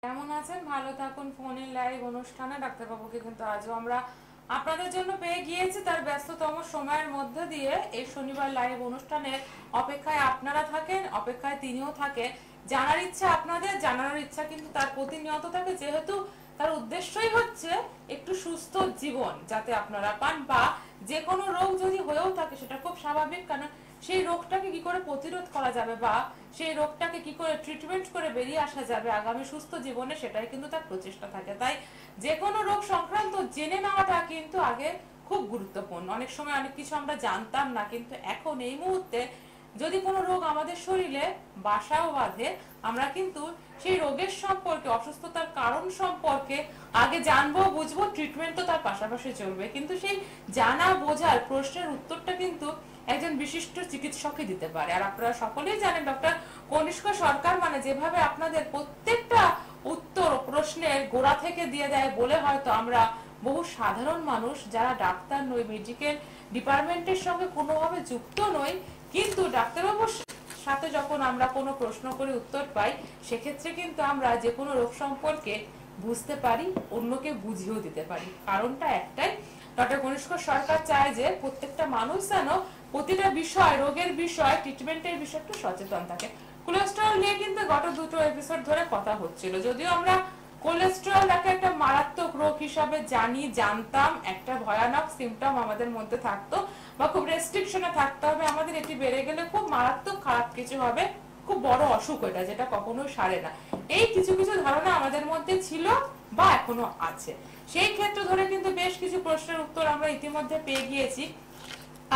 কেমন আছেন? ভালো থাকুন। ফোনের লাইভ অনুষ্ঠানে ডাক্তারবাবুকে কিন্তু আজও আমরা আপনাদের জন্য পেয়ে গিয়েছি। তার ব্যস্ততম সময়ের মধ্যে দিয়ে এই শনিবার লাইভ অনুষ্ঠানের অপেক্ষায় আপনারা থাকেন, অপেক্ষায় তিনিও থাকেন। জানার ইচ্ছা আপনাদের, জানানোর ইচ্ছা কিন্তু তার প্রতিনিয়ত থাকে, যেহেতু তার উদ্দেশ্যই হচ্ছে একটু সুস্থ জীবন যাতে আপনারা পান, বা যে কোনো রোগ যদি হয়েও থাকে সেটা খুব স্বাভাবিক, কারণ সেই রোগটাকে কি করে প্রতিরোধ করা যাবে বা সেই রোগটাকে কি করে ট্রিটমেন্ট করে বেরিয়ে আসা যাবে আগামী সুস্থ জীবনে, সেটাই কিন্তু তার প্রচেষ্টা থাকে। তাই যে কোনো রোগ সংক্রান্ত জেনে নেওয়াটা কিন্তু আগে খুব গুরুত্বপূর্ণ। অনেক সময় অনেক কিছু আমরা জানতাম না, কিন্তু এখন এই মুহূর্তে যদি কোনো রোগ আমাদের শরীরে বাসাও বাঁধে, আমরা কিন্তু সেই রোগের সম্পর্কে, অসুস্থতার কারণ সম্পর্কে আগে জানবো, বুঝবো, ট্রিটমেন্ট তো তার পাশাপাশি চলবে। কিন্তু সেই জানা বোঝার প্রশ্নের উত্তরটা কিন্তু একজন বিশিষ্ট চিকিৎসকই দিতে পারে। আর আপনারা সকলেই জানেন ডক্টর কনিষ্ক সরকার মানে যেভাবে আপনাদের প্রত্যেকটা উত্তর প্রশ্নের গোড়া থেকে দিয়ে দেয়, বলে হয়তো আমরা বহু সাধারণ মানুষ যারা ডাক্তার নই, মেডিকেল ডিপার্টমেন্টের সঙ্গে কোনোভাবে যুক্ত নই, কিন্তু ডাক্তারবাবুর সাথে যখন আমরা কোনো প্রশ্ন করে উত্তর পাই, সেক্ষেত্রে কিন্তু আমরা যে কোনো রোগ সম্পর্কে বুঝতে পারি, অন্যকে বুঝিয়েও দিতে পারি। কারণটা একটাই, ডক্টর কনিষ্ক সরকার চায় যে প্রত্যেকটা মানুষ যেন প্রতিটা বিষয়, রোগের বিষয়, ট্রিটমেন্টের বিষয় একটু সচেতন থাকে। কোলেস্টেরল নিয়ে কিন্তু গত দুটো এপিসোড ধরে কথা হচ্ছিল। যদিও আমরা কোলেস্টেরলটাকে একটা মারাত্মক রোগ হিসাবে জানতাম, একটা ভয়ানক সিমটম আমাদের মধ্যে থাকতো, বা খুব রেস্ট্রিকশনে থাকতে হবে আমাদের, এটি বেড়ে গেলে খুব মারাত্মক খারাপ কিছু হবে, খুব বড় অসুখ এটা, যেটা কখনোই সারে না। এই কিছু কিছু ধারণা আমাদের মধ্যে ছিল বা এখনো আছে। সেই ক্ষেত্র ধরে কিন্তু বেশ কিছু প্রশ্নের উত্তর আমরা ইতিমধ্যে পেয়ে গিয়েছি।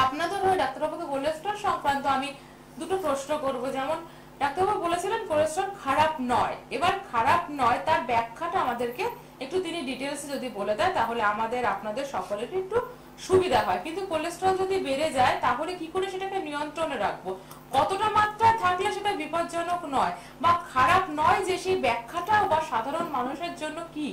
আপনাদের হয়ে ডাক্তারবাবুকে কোলেস্টেরল সংক্রান্ত আমি দুটো প্রশ্ন করব। যেমন ডাক্তারবাবু বলেছিলেন কোলেস্টেরল খারাপ নয়, এবার খারাপ নয় তার ব্যাখ্যাটা আমাদেরকে একটু তিনি ডিটেলস যদি বলে দেয়, তাহলে আমাদের আপনাদের সকলের একটু সুবিধা হয়। কিন্তু কোলেস্টেরল যদি বেড়ে যায় তাহলে কি করে সেটাকে নিয়ন্ত্রণে রাখবো, কতটা মাত্রায় থাকলে সেটা বিপজ্জনক নয় বা খারাপ নয়, যে সেই ব্যাখ্যাটাও বা সাধারণ মানুষের জন্য কি,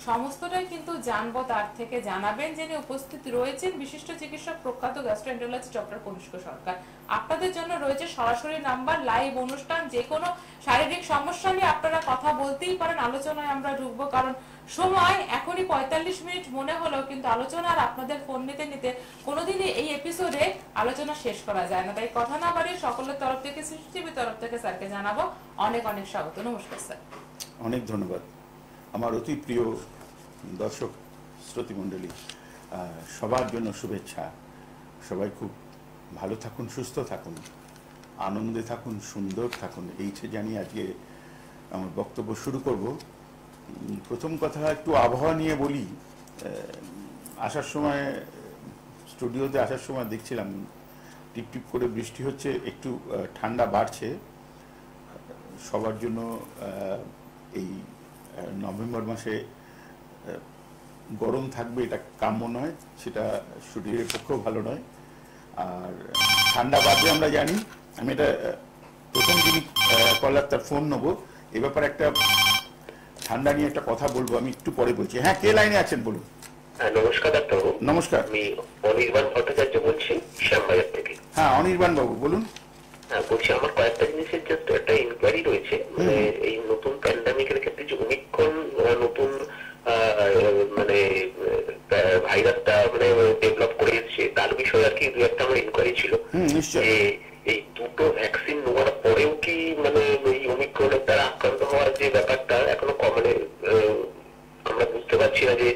সমস্তটাই কিন্তু জানবো। তার থেকে জানাবেন যিনি উপস্থিত রয়েছেন বিশিষ্ট চিকিৎসক, প্রখ্যাত গ্যাস্ট্রোএন্টারোলজিস্ট ডক্টর কনিষ্ক সরকার। আপনাদের জন্য রয়েছে সরাসরি নাম্বার, লাইভ অনুষ্ঠান, যে কোনো শারীরিক সমস্যা নিয়ে আপনারা কথা বলতেই পারেন। আলোচনায় আমরা ঢুকবো, কারণ সময় এখনই 45 মিনিট মনে হলো, কিন্তু আলোচনা আর আপনাদের ফোন নিতে নিতে কোনোদিনই এই এপিসোডে আলোচনা শেষ করা যায় না। তাই কথা না বাড়িয়ে সকলের তরফ থেকে, সৃষ্টির তরফ থেকে স্যারকে জানাবো অনেক অনেক স্বাগত। নমস্কার স্যার। অনেক ধন্যবাদ। আমার অতি প্রিয় দর্শক শ্রোতৃমণ্ডলী, সবার জন্য শুভেচ্ছা। সবাই খুব ভালো থাকুন, সুস্থ থাকুন, আনন্দে থাকুন, সুন্দর থাকুন, এইটা জানিয়ে আজকে আমার বক্তব্য শুরু করব। প্রথম কথা একটু আবহাওয়া নিয়ে বলি। আসার সময়, স্টুডিওতে আসার সময় দেখছিলাম টিপ টিপ করে বৃষ্টি হচ্ছে, একটু ঠান্ডা বাড়ছে। সবার জন্য এই নভেম্বর মাসে গরম থাকবে এটা কাম্য নয়, সেটা শরীরের পক্ষেও ভালো নয়। আর ঠান্ডা বাড়বে আমরা জানি। আমি এটা প্রথম যিনি কলার তার ফোন নেবো, এ ব্যাপারে একটা ঠান্ডা নিয়ে একটা কথা বলবো, আমি একটু পরে বলছি। হ্যাঁ, কে লাইনে আছেন বলুন। নমস্কার ডাক্তারবাবু। নমস্কার, আমি অনির্বাণ ভট্টাচার্য বলছি শ্যামবাজার থেকে। হ্যাঁ, অনির্বাণ বাবু বলুন। হ্যাঁ বলছি, আমার কয়েকটা জিনিসের জাস্ট একটা ইনকোয়ারি রয়েছে। মানে এই নতুন প্যান্ডামিকের ক্ষেত্রে যে ওমিক্রন নতুন মানে ভাইরাসটা মানে ডেভেলপ করে এসেছে, তার বিষয়ে আর কি দু একটা আমার ইনকোয়ারি ছিল। যে এই দুটো ভ্যাকসিন নেওয়ার পরেও কি মানে এই ওমিক্রনের দ্বারা আক্রান্ত হওয়ার যে ব্যাপারটা এখনো মানে আমরা বুঝতে পারছি না যে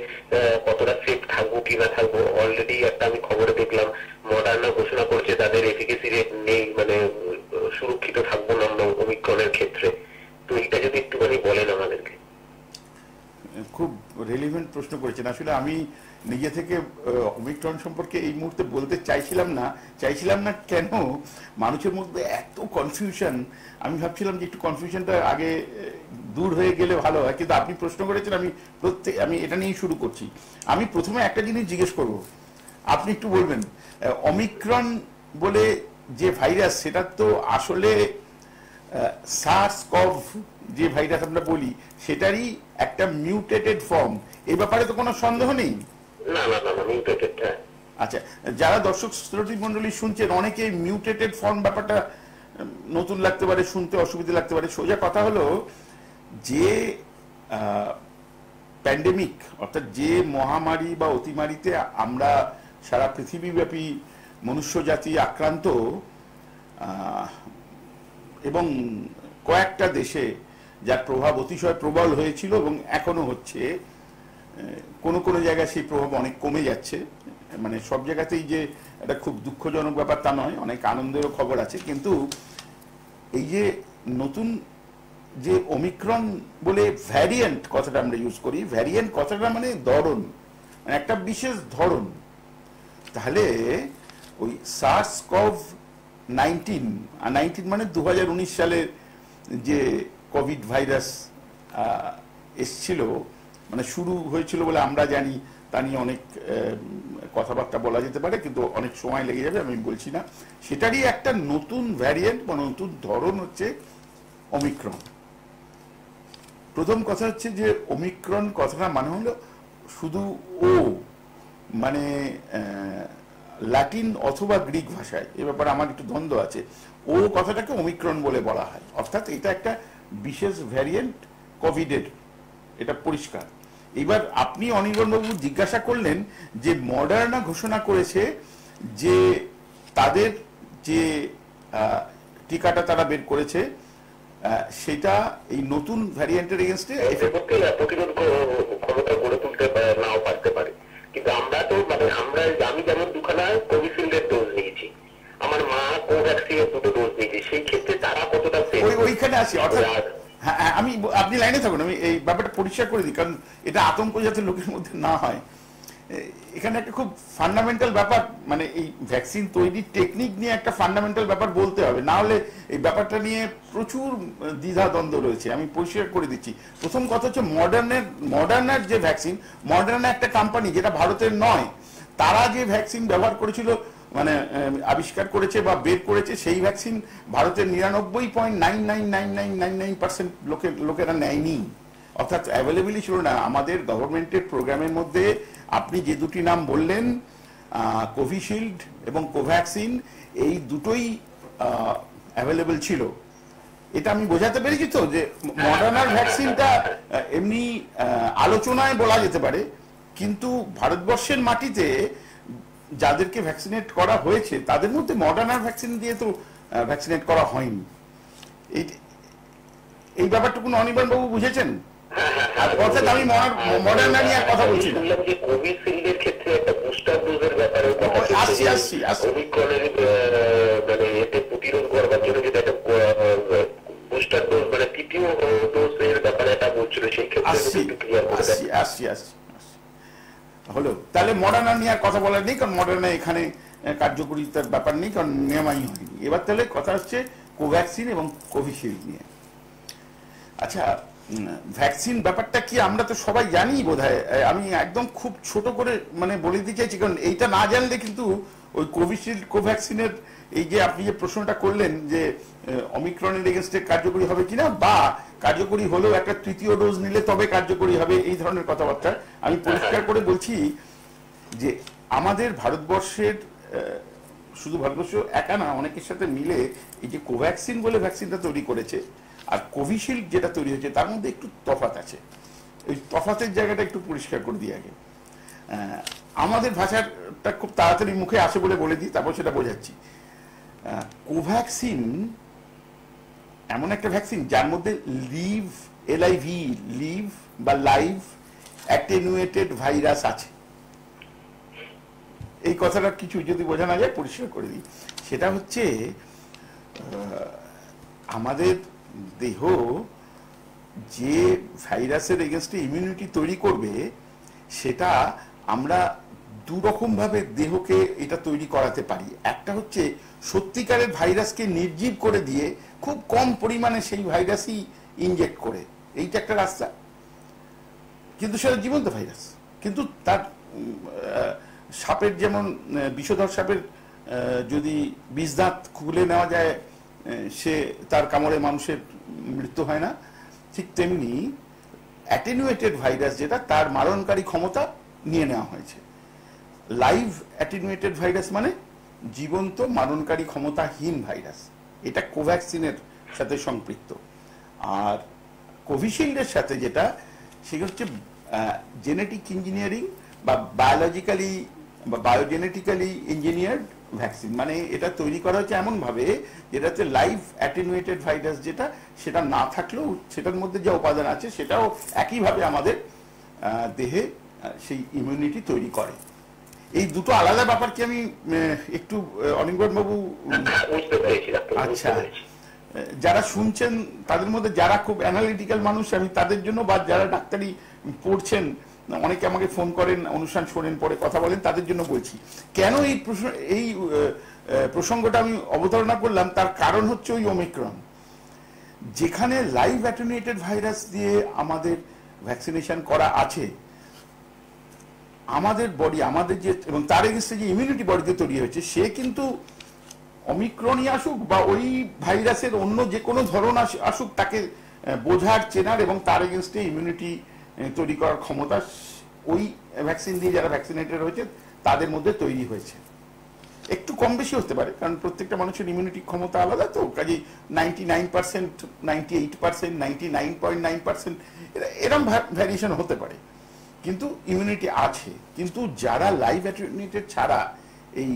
কতটা সেফ থাকবো কি না থাকবো। অলরেডি একটা আমি খবরে দেখলাম মডার্না ঘোষণা করেছে তাদের এফিকেসি রেট নেই, মানে সুরক্ষিত থাকবো না আমরা ওমিক্রনের ক্ষেত্রে। তো এটা যদি একটুখানি বলেন আমাদেরকে। খুব রেলিভেন্ট প্রশ্ন করেছেন। আসলে আমি নিজে থেকে ওমিক্রন সম্পর্কে এই মুহূর্তে বলতে চাইছিলাম না। কেন মানুষের মধ্যে এত কনফিউশন, আমি ভাবছিলাম যে একটু কনফিউশনটা আগে দূর হয়ে গেলে ভালো হয়, কিন্তু আপনি প্রশ্ন করেছেন, আমি এটা নিয়েই শুরু করছি। আমি প্রথমে একটা জিনিস জিজ্ঞেস করব, আপনি একটু বলবেন ওমিক্রন বলে যে ভাইরাস, সেটা তো আসলে সার্স কভ যে ভাইরাস আমরা বলি সেটারই একটা মিউটেটেড ফর্ম, এই ব্যাপারে তো কোনো সন্দেহ নেই। না না না, মিউটেটেড। আচ্ছা, যারা দর্শক শ্রোতৃ মণ্ডলী শুনছেন, অনেকে মিউটেটেড ফর্ম ব্যাপারটা নতুন লাগতে পারে, শুনতে অসুবিধা লাগতে পারে। সোজা কথা হলো যে প্যান্ডেমিক, অর্থাৎ যে মহামারী বা অতিমারিতে আমরা সারা পৃথিবীব্যাপী মনুষ্য জাতি আক্রান্ত, এবং কয়েকটা দেশে যার প্রভাব অতিশয় প্রবল হয়েছিল এবং এখনো হচ্ছে, কোনো কোনো জায়গায় সেই প্রভাব অনেক কমে যাচ্ছে, মানে সব জায়গাতেই যে এটা খুব দুঃখজনক ব্যাপার তা নয়, অনেক আনন্দেরও খবর আছে। কিন্তু এই যে নতুন যে ওমিক্রন বলে ভ্যারিয়েন্ট কথাটা আমরা ইউজ করি, ভ্যারিয়েন্ট কথাটা মানে ধরন, মানে একটা বিশেষ ধরন। তাহলে ওই SARS-CoV-19 মানে 2019 সালের যে কোভিড ভাইরাস এসছিল, মানে শুরু হয়েছিল বলে আমরা জানি, তা নিয়ে অনেক কথাবার্তা বলা যেতে পারে, কিন্তু অনেক সময় লেগে যাবে, আমি বলছি না। সেটারই একটা নতুন ভ্যারিয়েন্ট বা নতুন ধরন হচ্ছে ওমিক্রন। প্রথম কথা হচ্ছে যে ওমিক্রন কথাটা মানে হলো শুধু ও, মানে ল্যাটিন অথবা গ্রিক ভাষায়, এ ব্যাপারে আমার একটু দ্বন্দ্ব আছে, ও কথাটাকে ওমিক্রন বলে বলা হয়, অর্থাৎ এটা একটা বিশেষ ভ্যারিয়েন্ট কোভিডের, এটা পরিষ্কার। এবার আপনি অনির্বাণবাবু জিজ্ঞাসা করলেন যে মডার্না ঘোষণা করেছে যে তাদের যে টিকাটা তারা বের করেছে সেটা এই নতুন ভ্যারিয়েন্টের এগেইনস্টে প্রতিরোধ ক্ষমতা গড়ে তুলতে নাও পারতে পারে। কিন্তু আমরা তো মানে আমি যেমন দুখানা কোভিশিল্ডের ডোজ নিয়েছি, আমার মা কোভ্যাক্সিনের 2টো ডোজ নিয়েছি, সেই ক্ষেত্রে তারা কতটা ওইখানে আসি। অর্থাৎ হ্যাঁ, আমি আপনি লাইনে থাকুন, আমি এই ব্যাপারটা পরিষ্কার করে দিই, কারণ এটা আতঙ্ক যাতে লোকের মধ্যে না হয়। এখানে একটা খুব ফান্ডামেন্টাল ব্যাপার, মানে এই ভ্যাকসিন তৈরির টেকনিক নিয়ে একটা ফান্ডামেন্টাল ব্যাপার বলতে হবে, না হলে এই ব্যাপারটা নিয়ে প্রচুর দ্বিধাদ্বন্দ্ব রয়েছে। আমি পরিষ্কার করে দিচ্ছি। প্রথম কথা হচ্ছে মডার্নার যে ভ্যাকসিন, মডার্না একটা কোম্পানি যেটা ভারতের নয়, তারা যে ভ্যাকসিন ব্যবহার করেছিল, মানে আবিষ্কার করেছে বা বের করেছে, সেই ভ্যাকসিন ভারতের 99.999999% লোকেরা নেয়নি, অর্থাৎ অ্যাভেলেবলই ছিল না। আমাদের গভর্নমেন্টের প্রোগ্রামের মধ্যে আপনি যে দুটি নাম বললেন, কোভিশিল্ড এবং কোভ্যাক্সিন, এই দুটোই অ্যাভেলেবল ছিল। এটা আমি বোঝাতে পেরেছি তো, যে মডার্নার ভ্যাকসিনটা এমনি আলোচনায় বলা যেতে পারে, কিন্তু ভারতবর্ষের মাটিতে যাদেরকে ভ্যাকসিনেট করা হয়েছে তাদের মধ্যে মডার্নার ভ্যাকসিন দিয়ে তো ভ্যাকসিনেট করা হয়নি। এই ব্যাপারটুকু অনির্বাণবাবু বুঝেছেন? অর্থাৎ আমি মডার্না নিয়ে কথা বলছি না, কোভিশিল্ডের ক্ষেত্রে একটা বুস্টার ডোজের ব্যাপারে আসছি ওমিক্রনের মানে এতে প্রতিরোধ করবার জন্য যেটা একটা বুস্টার ডোজ মানে তৃতীয় ডোজের ব্যাপারে এটা বলছিল, সেই ক্ষেত্রে আসছি হলো। তাহলে মডার্না নিয়ে আর কথা বলার নেই, কারণ মডার্না এখানে কার্যকরিতার ব্যাপার নেই, কারণ নেওয়াই হয়নি। এবার তাহলে কথা হচ্ছে কোভ্যাক্সিন এবং কোভিশিল্ড নিয়ে। আচ্ছা, ভ্যাকসিন ব্যাপারটা কি আমরা তো সবাই জানি বোধহয়, আমি একদম খুব ছোট করে মানে বলে দিতে চাইছি, কারণ এইটা না জানলে কিন্তু ওই কোভিশিল্ড কোভ্যাক্সিনের এই যে আপনি যে প্রশ্নটা করলেন যে অমিক্রনের এগেনস্টে কার্যকরী হবে কিনা, বা কার্যকরী হলেও একটা তৃতীয় ডোজ নিলে তবে কার্যকরী হবে, এই ধরনের কথাবার্তা আমি পরিষ্কার করে বলছি যে আমাদের ভারতবর্ষের, শুধু ভারতবর্ষ একা না, অনেকের সাথে মিলে এই যে কোভ্যাক্সিন বলে ভ্যাকসিনটা তৈরি করেছে আর কোভিশিল্ড যেটা তৈরি হয়েছে, তার মধ্যে একটু তফাৎ আছে। ওই তফাতের জায়গাটা একটু পরিষ্কার করে দিই আগে। আমাদের ভাষাটা খুব তাড়াতাড়ি মুখে আসে বলে দিই, তারপর সেটা বোঝাচ্ছি। কোভ্যাক্সিন এমন একটা ভ্যাকসিন যার মধ্যে লিভ বা লাইভ অ্যাটেনুয়েটেড ভাইরাস আছে। এই কথাটা কিছু যদি বোঝা না যায় পরিষ্কার করে দিই। সেটা হচ্ছে আমাদের দেহ যে ভাইরাসের এগেনস্টে ইমিউনিটি তৈরি করবে, সেটা আমরা দুরকম ভাবে দেহকে এটা তৈরি করাতে পারি। একটা হচ্ছে সত্যিকারের ভাইরাসকে নির্জীব করে দিয়ে খুব কম পরিমাণে সেই ভাইরাসই ইনজেক্ট করে, এইটা একটা রাস্তা। কিন্তু সেটা জীবন্ত ভাইরাস, কিন্তু তার সাপের যেমন বিষধর সাপের যদি বিষ দাঁত খুলে নেওয়া যায়, সে তার কামড়ে মানুষের মৃত্যু হয় না, ঠিক তেমনি অ্যাটেনুয়েটেড ভাইরাস যেটা, তার মারণকারী ক্ষমতা নিয়ে নেওয়া হয়েছে। লাইভ অ্যাটেনুয়েটেড ভাইরাস মানে জীবন্ত মারণকারী ক্ষমতাহীন ভাইরাস, এটা কোভ্যাক্সিনের সাথে সম্পৃক্ত। আর কোভিশিল্ডের সাথে যেটা, সেটা হচ্ছে জেনেটিক ইঞ্জিনিয়ারিং বা বায়োলজিক্যালি বা বায়োজেনেটিক্যালি ইঞ্জিনিয়ার্ড ভ্যাকসিন। মানে এটা তৈরি করা হচ্ছে এমনভাবে যেটা হচ্ছে লাইভ অ্যাটেনুয়েটেড ভাইরাস, যেটা সেটা না থাকলেও সেটার মধ্যে যে উপাদান আছে সেটাও একইভাবে আমাদের দেহে সেই ইমিউনিটি তৈরি করে। এই দুটো আলাদা ব্যাপার কি আমি একটু অনির্বাণ বাবু? আচ্ছা, যারা শুনছেন তাদের মধ্যে যারা খুব অ্যানালিটিক্যাল মানুষ, আমি তাদের জন্য, বা যারা ডাক্তারি পড়ছেন, অনেকে আমাকে ফোন করেন, অনুষ্ঠান শোনেন, পরে কথা বলেন, তাদের জন্য বলছি কেন এই প্রসঙ্গটা আমি অবতারণা করলাম। তার কারণ হচ্ছে ওই ওমিক্রন, যেখানে লাইভ অ্যাটেনুয়েটেড ভাইরাস দিয়ে আমাদের ভ্যাকসিনেশন করা আছে, আমাদের বডি, আমাদের যে, এবং তার এগেন্সটে যে ইমিউনিটি বডিতে তৈরি হয়েছে, সে কিন্তু অমিক্রনই আসুক বা ওই ভাইরাসের অন্য যে কোনো ধরন আসুক, তাকে বোঝার, চেনার এবং তার এগেন্সটে ইমিউনিটি তৈরি করার ক্ষমতা ওই ভ্যাকসিন দিয়ে যারা ভ্যাকসিনেটেড হয়েছে তাদের মধ্যে তৈরি হয়েছে। একটু কম বেশি হতে পারে, কারণ প্রত্যেকটা মানুষের ইমিউনিটি ক্ষমতা আলাদা, তো কাজেই 99%, 98%, 99.9% এরকম ভ্যারিয়েশন হতে পারে, কিন্তু ইমিউনিটি আছে। কিন্তু যারা লাইভ অ্যাটেনুয়েটেড ছাড়া এই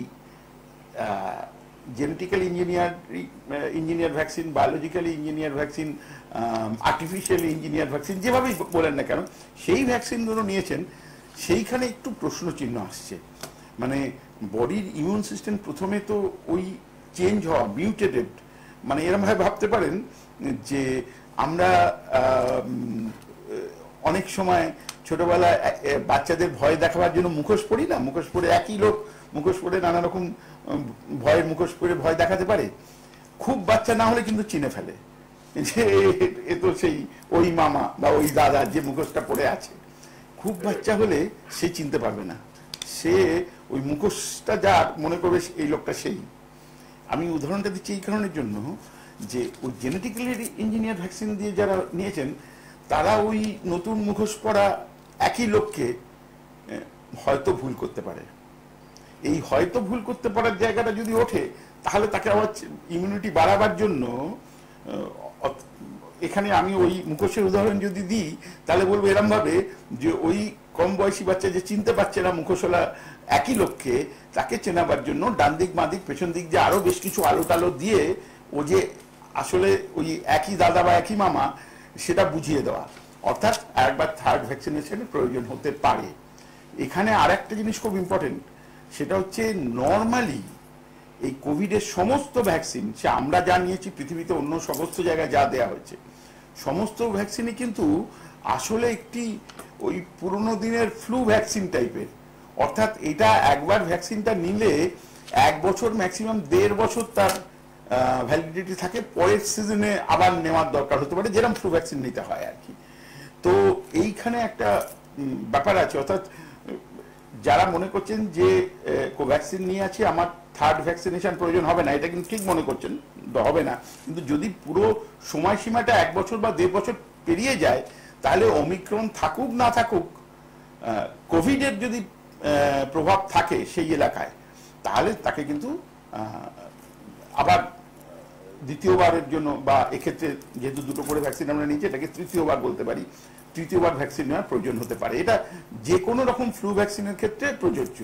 genetically engineer vaccine, biologically engineer vaccine, artificially engineer vaccine, যেভাবেই বলেন না কেন, সেই ভ্যাকসিনগুলো নিয়েছেন, সেইখানে একটু প্রশ্ন চিহ্ন আসছে। মানে বডির ইমিউন সিস্টেম প্রথমে তো ওই চেঞ্জ হওয়া, মিউটেটেড, মানে এরমভাবে ভাবতে পারেন যে আমরা অনেক সময় ছোটবেলায় বাচ্চাদের ভয় দেখাবার জন্য মুখোশ পড়ি না, মুখোশ পরে একই লোক মুখোশ পরে নানা রকম ভয়ের মুখোশ পরে ভয় দেখাতে পারে। খুব বাচ্চা না হলে কিন্তু চিনে ফেলে যে এ তো সেই ওই মামা বা ওই দাদা যে মুখোশটা পরে আছে। খুব বাচ্চা হলে সে চিনতে পারবে না, সে ওই মুখোশটা যার মনে করবে এই লোকটা সেই। আমি উদাহরণটা দিচ্ছি এই কারণের জন্য যে ওই জেনেটিক্যালি ইঞ্জিনিয়ার ভ্যাকসিন দিয়ে যারা নিয়েছেন, তারা ওই নতুন মুখোশ পরা একই লোককে হয়তো ভুল করতে পারে। এই হয়তো ভুল করতে পারার জায়গাটা যদি ওঠে, তাহলে তাকে আবার ইমিউনিটি বাড়াবার জন্য, এখানে আমি ওই মুখোশের উদাহরণ যদি দিই, তাহলে বলবো এরম ভাবে যে ওই কম বয়সী বাচ্চা যে চিনতে পারছে না মুখোশওয়ালা একই লোককে, তাকে চেনাবার জন্য ডান দিক, বাঁ দিক, পেছন দিক যে আরো বেশ কিছু আলো টালো দিয়ে ও যে আসলে ওই একই দাদা বা একই মামা, সেটা বুঝিয়ে দেওয়া। অর্থাৎ আরেকবার থার্ড ভ্যাকসিনেশনের প্রয়োজন হতে পারে। এখানে আর একটা জিনিস খুব ইম্পর্টেন্ট, সেটা হচ্ছে নর্মালি এই কোভিডের সমস্ত ভ্যাকসিন, সে আমরা যা নিয়েছি, পৃথিবীতে অন্য সমস্ত জায়গায় যা দেয়া হয়েছে, সমস্ত ভ্যাকসিনই কিন্তু আসলে একটি ওই পুরোনো দিনের ফ্লু ভ্যাকসিন টাইপের। অর্থাৎ এটা একবার ভ্যাকসিনটা নিলে 1 বছর, ম্যাক্সিমাম 1.5 বছর তার ভ্যালিডিটি থাকে, পরের সিজনে আবার নেওয়ার দরকার হতে পারে, যেরকম ফ্লু ভ্যাকসিন নিতে হয় আর কি। তো এইখানে একটা ব্যাপার আছে, অর্থাৎ যারা মনে করছেন যে কোভ্যাক্সিন নিয়ে আছে, আমার থার্ড ভ্যাকসিনেশন প্রয়োজন হবে না, এটা কিন্তু ঠিক মনে করছেন, হবে না। কিন্তু যদি পুরো সময়সীমাটা 1 বছর বা 1.5 বছর পেরিয়ে যায়, তাহলে ওমিক্রন থাকুক না থাকুক, কোভিডের যদি প্রভাব থাকে সেই এলাকায়, তাহলে তাকে কিন্তু আবার দ্বিতীয়বারের জন্য, বা এক্ষেত্রে যেহেতু দুটো করে ভ্যাকসিন আমরা নিচ্ছি, এটাকে তৃতীয়বার বলতে পারি, তৃতীয়বার ভ্যাকসিন নেওয়ার প্রয়োজন হতে পারে। এটা যে কোনো রকম ফ্লু ভ্যাকসিনের ক্ষেত্রে প্রযোজ্য,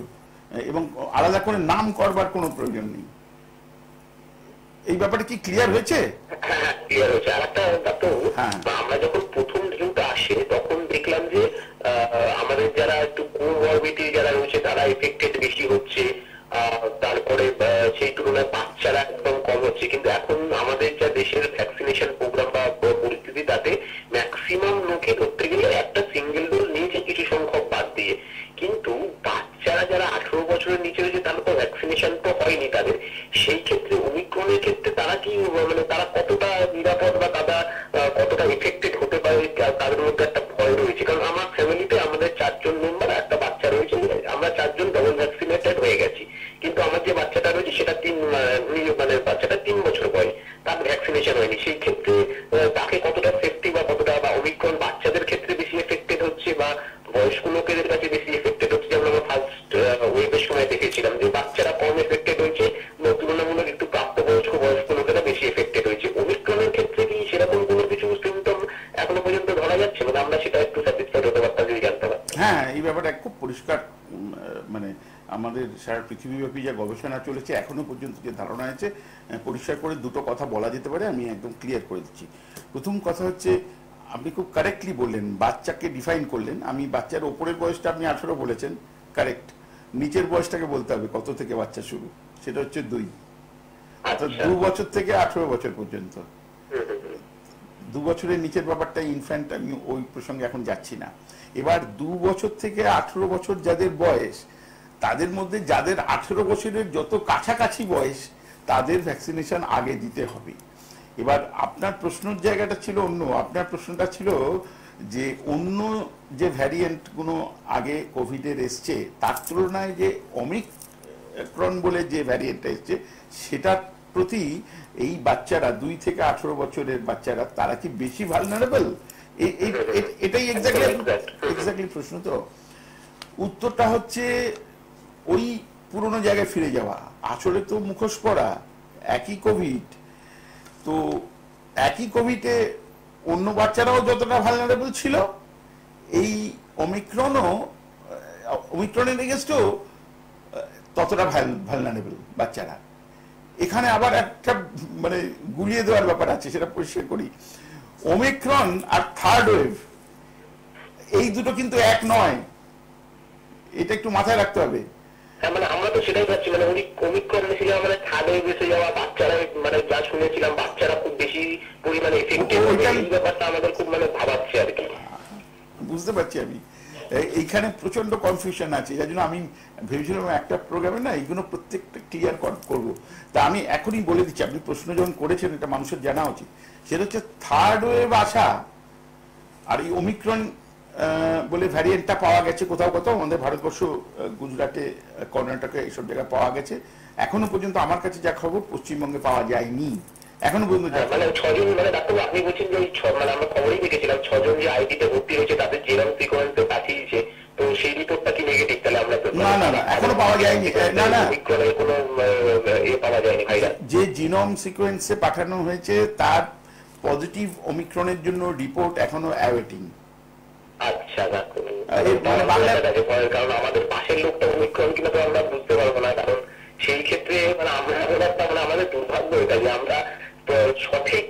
এবং আলাদা করে নাম করবার কোনো প্রয়োজন নেই। এই ব্যাপারে কি ক্লিয়ার হয়েছে? হ্যাঁ, ক্লিয়ার হয়েছে। আরেকটা আমরা যখন প্রথম ঢেউটা আসে, তখন দেখলাম যে আমাদের যারা একটু কোমরবিডিটি যারা রয়েছে, তারা এফেক্টেড বেশি হচ্ছে, তারপরে সেই তুলনায় বাচ্চারা একদম কম হচ্ছে। কিন্তু এখন আমাদের যা দেশের ভ্যাকসিনেশন প্রোগ্রাম বা পরিস্থিতি, তাতে ম্যাক্সিমাম লোকে ধরতে গেলে একটা সিঙ্গেল ডোজ নিয়েছে, কিছু সংখ্যক বাদ দিয়ে। কিন্তু বাচ্চারা যারা 18 বছরের নিচে রয়েছে, তারা তো ভ্যাকসিনেশন তো হয়নি তাদের। সেই ক্ষেত্রে ওমিক্রনের ক্ষেত্রে তারা কি, মানে তারা কতটা নিরাপদ বা তারা কতটা এফেক্টেড হতে পারে, তাদের মধ্যে একটা ভয় রয়েছে। কারণ আমার ফ্যামিলিতে আমাদের 4 জন মেম্বার, একটা বাচ্চা রয়েছে, আমরা 4 জন ডবল ভ্যাকসিনেটেড হয়ে গেছি। কিন্তু আমার যে বাচ্চাটা রয়েছে, সেটা বাচ্চাটা 3 বছর বয়স, তার ভ্যাকসিনেশন হয়নি। সেই ক্ষেত্রে তাকে কতটা সেফটি বা কতটা, বা ওমিক্রন বাচ্চাদের ক্ষেত্রে বেশি এফেক্টেড হচ্ছে বা বয়স্ক লোকের কাছে বেশি এফেক্টেড হচ্ছে? যেমন আমরা ফার্স্ট ওয়েভের সময় দেখেছিলাম যে বাচ্চারা কম এফেক্টেড হয়েছে, তুলনামূলক একটু প্রাপ্তবয়স্ক বয়স্ক লোকেরা বেশি এফেক্টেড হয়েছে। ওমিক্রনের ক্ষেত্রে কি সেরকম কোনো কিছু সিমটম এখনো পর্যন্ত ধরা যাচ্ছে? মানে আমরা সেটা একটু ব্যাপারটা যদি জানতে পারি। হ্যাঁ, এই ব্যাপারটা খুব পরিষ্কার, মানে আমাদের সারা পৃথিবীব্যাপী যে গবেষণা চলেছে এখনো পর্যন্ত যে ধারণা আছে, পরিষ্কার করে দুটো কথা বলা যেতে পারে, আমি একদম ক্লিয়ার করে দিচ্ছি। প্রথম কথা হচ্ছে, আপনি খুব কারেক্টলি বললেন, বাচ্চাকে ডিফাইন করলেন। আমি বাচ্চার ওপরের বয়সটা আপনি 18 বলেছেন, কারেক্ট। নিচের বয়সটাকে বলতে হবে কত থেকে বাচ্চা শুরু, সেটা হচ্ছে 2, অর্থাৎ 2 বছর থেকে 18 বছর পর্যন্ত। 2 বছরের নিচের ব্যাপারটা ইনফ্যান্ট, আমি ওই প্রসঙ্গে এখন যাচ্ছি না। এবার 2 বছর থেকে 18 বছর যাদের বয়স, তাদের মধ্যে যাদের 18 বছরের যত কাছাকাছি বয়স তাদের ভ্যাকসিনেশন আগে দিতে হবে। এবার আপনার প্রশ্নের জায়গাটা ছিল অন্য। আপনার প্রশ্নটা ছিল যে অন্য যে ভ্যারিয়েন্টগুলো আগে কোভিডের এসছে তার তুলনায় যে ওমিক্রন বলে যে ভ্যারিয়েন্টটা এসছে সেটার প্রতি এই বাচ্চারা 2 থেকে 18 বছরের বাচ্চারা তারা কি বেশি ভালনারেবল? এটাই এক্স্যাক্টলি প্রশ্ন। তো উত্তরটা হচ্ছে ওই পুরোনো জায়গায় ফিরে যাওয়া। আসলে তো মুখোশ পড়া, একই কোভিড, তো একই কোভিডে অন্য বাচ্চারাও যতটা ভালনারেবল ছিল, এই ওমিক্রনের এগেইনস্টও ততটা ভালনারেবল বাচ্চারা। এখানে আবার একটা মানে গুলিয়ে দেওয়ার ব্যাপার আছে, সেটা পরিষ্কার করি। ওমিক্রন আর থার্ড ওয়েভ এই দুটো কিন্তু এক নয়, এটা একটু মাথায় রাখতে হবে। হ্যাঁ, মানে আমরা তো সেটাই পাচ্ছি, মানে উনি ওমিক্রন ছিল মানে থার্ড ওয়েভ এসে যাওয়া, বাচ্চারা মানে যা শুনেছিলাম বাচ্চারা খুব বেশি পরিমাণে এফেক্টেড, এই ব্যাপারটা আমাদের খুব মানে ভাবাচ্ছে আর কি। বুঝতে পারছি আমি, এইখানে প্রচন্ড কনফিউশন আছে, যার জন্য আমি ভেবেছিলাম একটা প্রোগ্রামে না এইগুলো প্রত্যেকটা ক্লিয়ার করব। তা আমি এখনই বলে দিচ্ছি, আপনি প্রশ্ন যখন করেছেন এটা মানুষের জানা উচিত। সেটা হচ্ছে থার্ড ওয়েভ আসা আর এই ওমিক্রন বলে ভ্যারিয়েন্টটা পাওয়া গেছে কোথাও কোথাও আমাদের ভারতবর্ষ, গুজরাটে, কর্ণাটকে এইসব জায়গায় পাওয়া গেছে। এখনো পর্যন্ত আমার কাছে যা খবর পশ্চিমবঙ্গে পাওয়া যায়নি এখনো পর্যন্ত। মানে 6 জন, মানে ডাক্তার আপনি বলছেন যে মানে আমরা খবরই দেখেছিলাম 6 জন যে আইডিতে ভর্তি হয়েছে তাদের জেরম সিকোয়েন্স পাঠিয়েছে, তো সেই রিপোর্টটা কি নেগেটিভ? তাহলে আমরা না এখনো পাওয়া যায়নি। না ওমিক্রনের কোনো পাওয়া যায়নি ভাইরাস। যে জিনোম সিকোয়েন্সে পাঠানো হয়েছে তার পজিটিভ ওমিক্রনের জন্য রিপোর্ট এখনো অ্যাওয়েটিং। আচ্ছা, কারণ আমাদের পাশের লোকটা ওমিক্রন কিনা তো আমরা বুঝতে পারবো না, কারণ সেই ক্ষেত্রে মানে আমরা মানে আমাদের দুর্ভাগ্য এটা যে আমরা সঠিক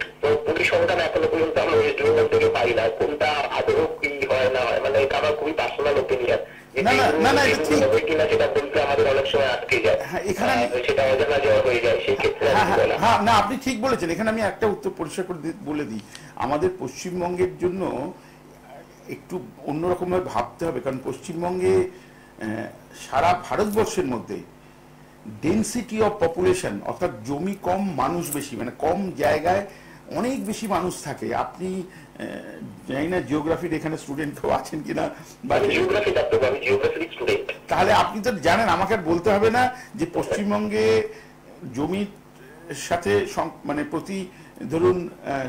পরিসংখ্যান এখনো পর্যন্ত আমরা ওয়েস্ট বেঙ্গল থেকে পাই না, কোনটা আদৌ কি হয় না হয়, মানে আমার খুবই পার্সোনাল ওপিনিয়ন। কিনা সেটা বলতে আমাদের অনেক সময় আটকে যায়, সেটা অজানা যাওয়া হয়ে যায় সেই ক্ষেত্রে। হ্যাঁ, না আপনি ঠিক বলেছেন। এখানে আমি একটা উত্তর পরিষ্কার করে বলে দিই, আমাদের পশ্চিমবঙ্গের জন্য একটু অন্যরকম ভাবে ভাবতে হবে, কারণ পশ্চিমবঙ্গে সারা ভারতবর্ষের মধ্যে ডেন্সিটি অফ পপুলেশন, অর্থাৎ জমি কম মানুষ বেশি, মানে কম জায়গায় অনেক বেশি মানুষ থাকে। আপনি জানি না জিওগ্রাফির এখানে স্টুডেন্ট কেউ আছেন কিনা, তাহলে আপনি তো জানেন, আমাকে আর বলতে হবে না যে পশ্চিমবঙ্গে জমির সাথে মানে প্রতি ধরুন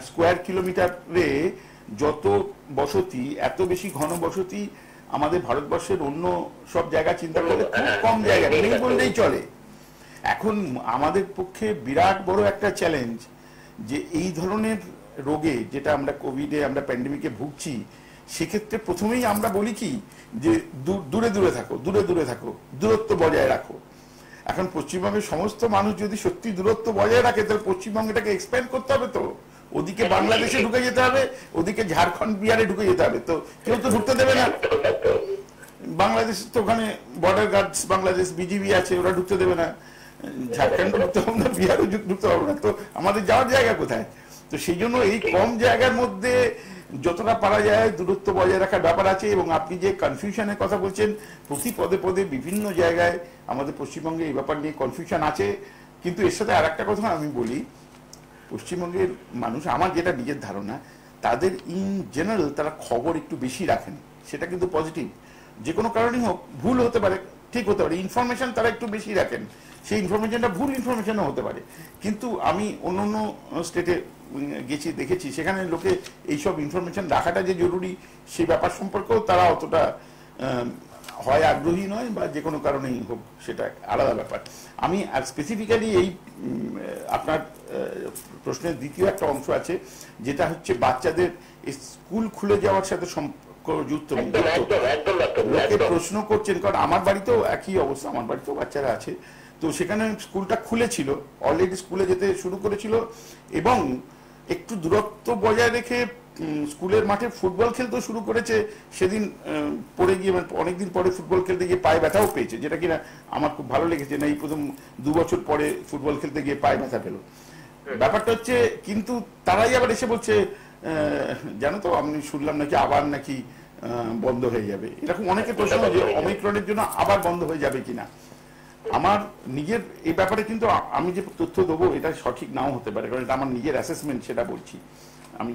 স্কোয়ার কিলোমিটারে যত বসতি, এত বেশি ঘন বসতি আমাদের ভারতবর্ষের অন্য সব জায়গা চিন্তা করলে খুব কম জায়গা নেই বললেই চলে। এখন আমাদের পক্ষে বিরাট বড় একটা চ্যালেঞ্জ যে এই ধরনের রোগে, যেটা আমরা কোভিডে আমরা প্যান্ডেমিকে ভুগছি, সেক্ষেত্রে প্রথমেই আমরা বলি কি যে দূরে থাকো, দূরত্ব বজায় রাখো। এখন পশ্চিমবঙ্গের সমস্ত মানুষ যদি সত্যি দূরত্ব বজায় রাখে তাহলে পশ্চিমবঙ্গটাকে এক্সপ্যান্ড করতে হবে, তো ওদিকে বাংলাদেশে ঢুকে যেতে হবে, ওদিকে ঝাড়খণ্ড বিহারে ঢুকে যেতে হবে, তো কেউ তো ঢুকতে দেবে না। বাংলাদেশ তো ওখানে বর্ডার গার্ডস, বাংলাদেশ বিজিবি আছে, ওরা ঢুকতে দেবে না। ঝাড়খণ্ড ঢুকতে হবে না, বিহারও ঢুকতে হবে না, তো আমাদের যাওয়ার জায়গা কোথায়? তো সেই জন্য এই কম জায়গার মধ্যে যতটা পারা যায় দূরত্ব বজায় রাখার ব্যাপার আছে। এবং আপনি যে কনফিউশনের কথা বলছেন, প্রতি পদে পদে বিভিন্ন জায়গায় আমাদের পশ্চিমবঙ্গে এই ব্যাপার নিয়ে কনফিউশন আছে। কিন্তু এর সাথে আর একটা কথা আমি বলি, পশ্চিমবঙ্গের মানুষ, আমার যেটা নিজের ধারণা, তাদের ইন জেনারেল তারা খবর একটু বেশি রাখেন, সেটা কিন্তু পজিটিভ। যে কোনো কারণেই হোক, ভুল হতে পারে, ঠিক হতে পারে, ইনফরমেশন তারা একটু বেশি রাখেন, সেই ইনফরমেশনটা ভুল ইনফরমেশনও হতে পারে। কিন্তু আমি অন্য স্টেটে গেছি, দেখেছি, সেখানে লোকে এইসব ইনফরমেশন রাখাটা যে জরুরি সেই ব্যাপার সম্পর্কেও তারা অতটা হয় আগ্রহী নয়, বা যে কোনো কারণেই হোক সেটা আলাদা ব্যাপার। আমি আর স্পেসিফিক্যালি এই আপনার প্রশ্নের দ্বিতীয় একটা অংশ আছে, যেটা হচ্ছে বাচ্চাদের স্কুল খুলে যাওয়ার সাথে যুক্ত লোকে প্রশ্ন করছেন, কারণ আমার বাড়িতেও একই অবস্থা, আমার বাড়িতেও বাচ্চারা আছে। তো সেখানে স্কুলটা খুলেছিল, অলরেডি স্কুলে যেতে শুরু করেছিল এবং একটু দূরত্ব বজায় রেখে স্কুলের মাঠে ফুটবল খেলতে শুরু করেছে। সেদিন পড়ে গিয়ে, মানে অনেকদিন পরে ফুটবল খেলতে গিয়ে পায়ে ব্যথাও পেয়েছে, যেটা কিনা আমার খুব ভালো লেগেছে, না এই প্রথম 2 বছর পরে ফুটবল খেলতে গিয়ে পায়ে ব্যথা পেল। ব্যাপারটা হচ্ছে, কিন্তু তারাই আবার এসে বলছে জানো তো আমি শুনলাম নাকি আবার নাকি বন্ধ হয়ে যাবে। এরকম অনেকে প্রশ্ন, যে ওমিক্রনের জন্য আবার বন্ধ হয়ে যাবে কিনা। আমার নিজের এই ব্যাপারে কিন্তু আমি যে তথ্য দেবো এটা সঠিক নাও হতে পারে, কারণ এটা আমার নিজের অ্যাসেসমেন্ট, সেটা বলছি। আমি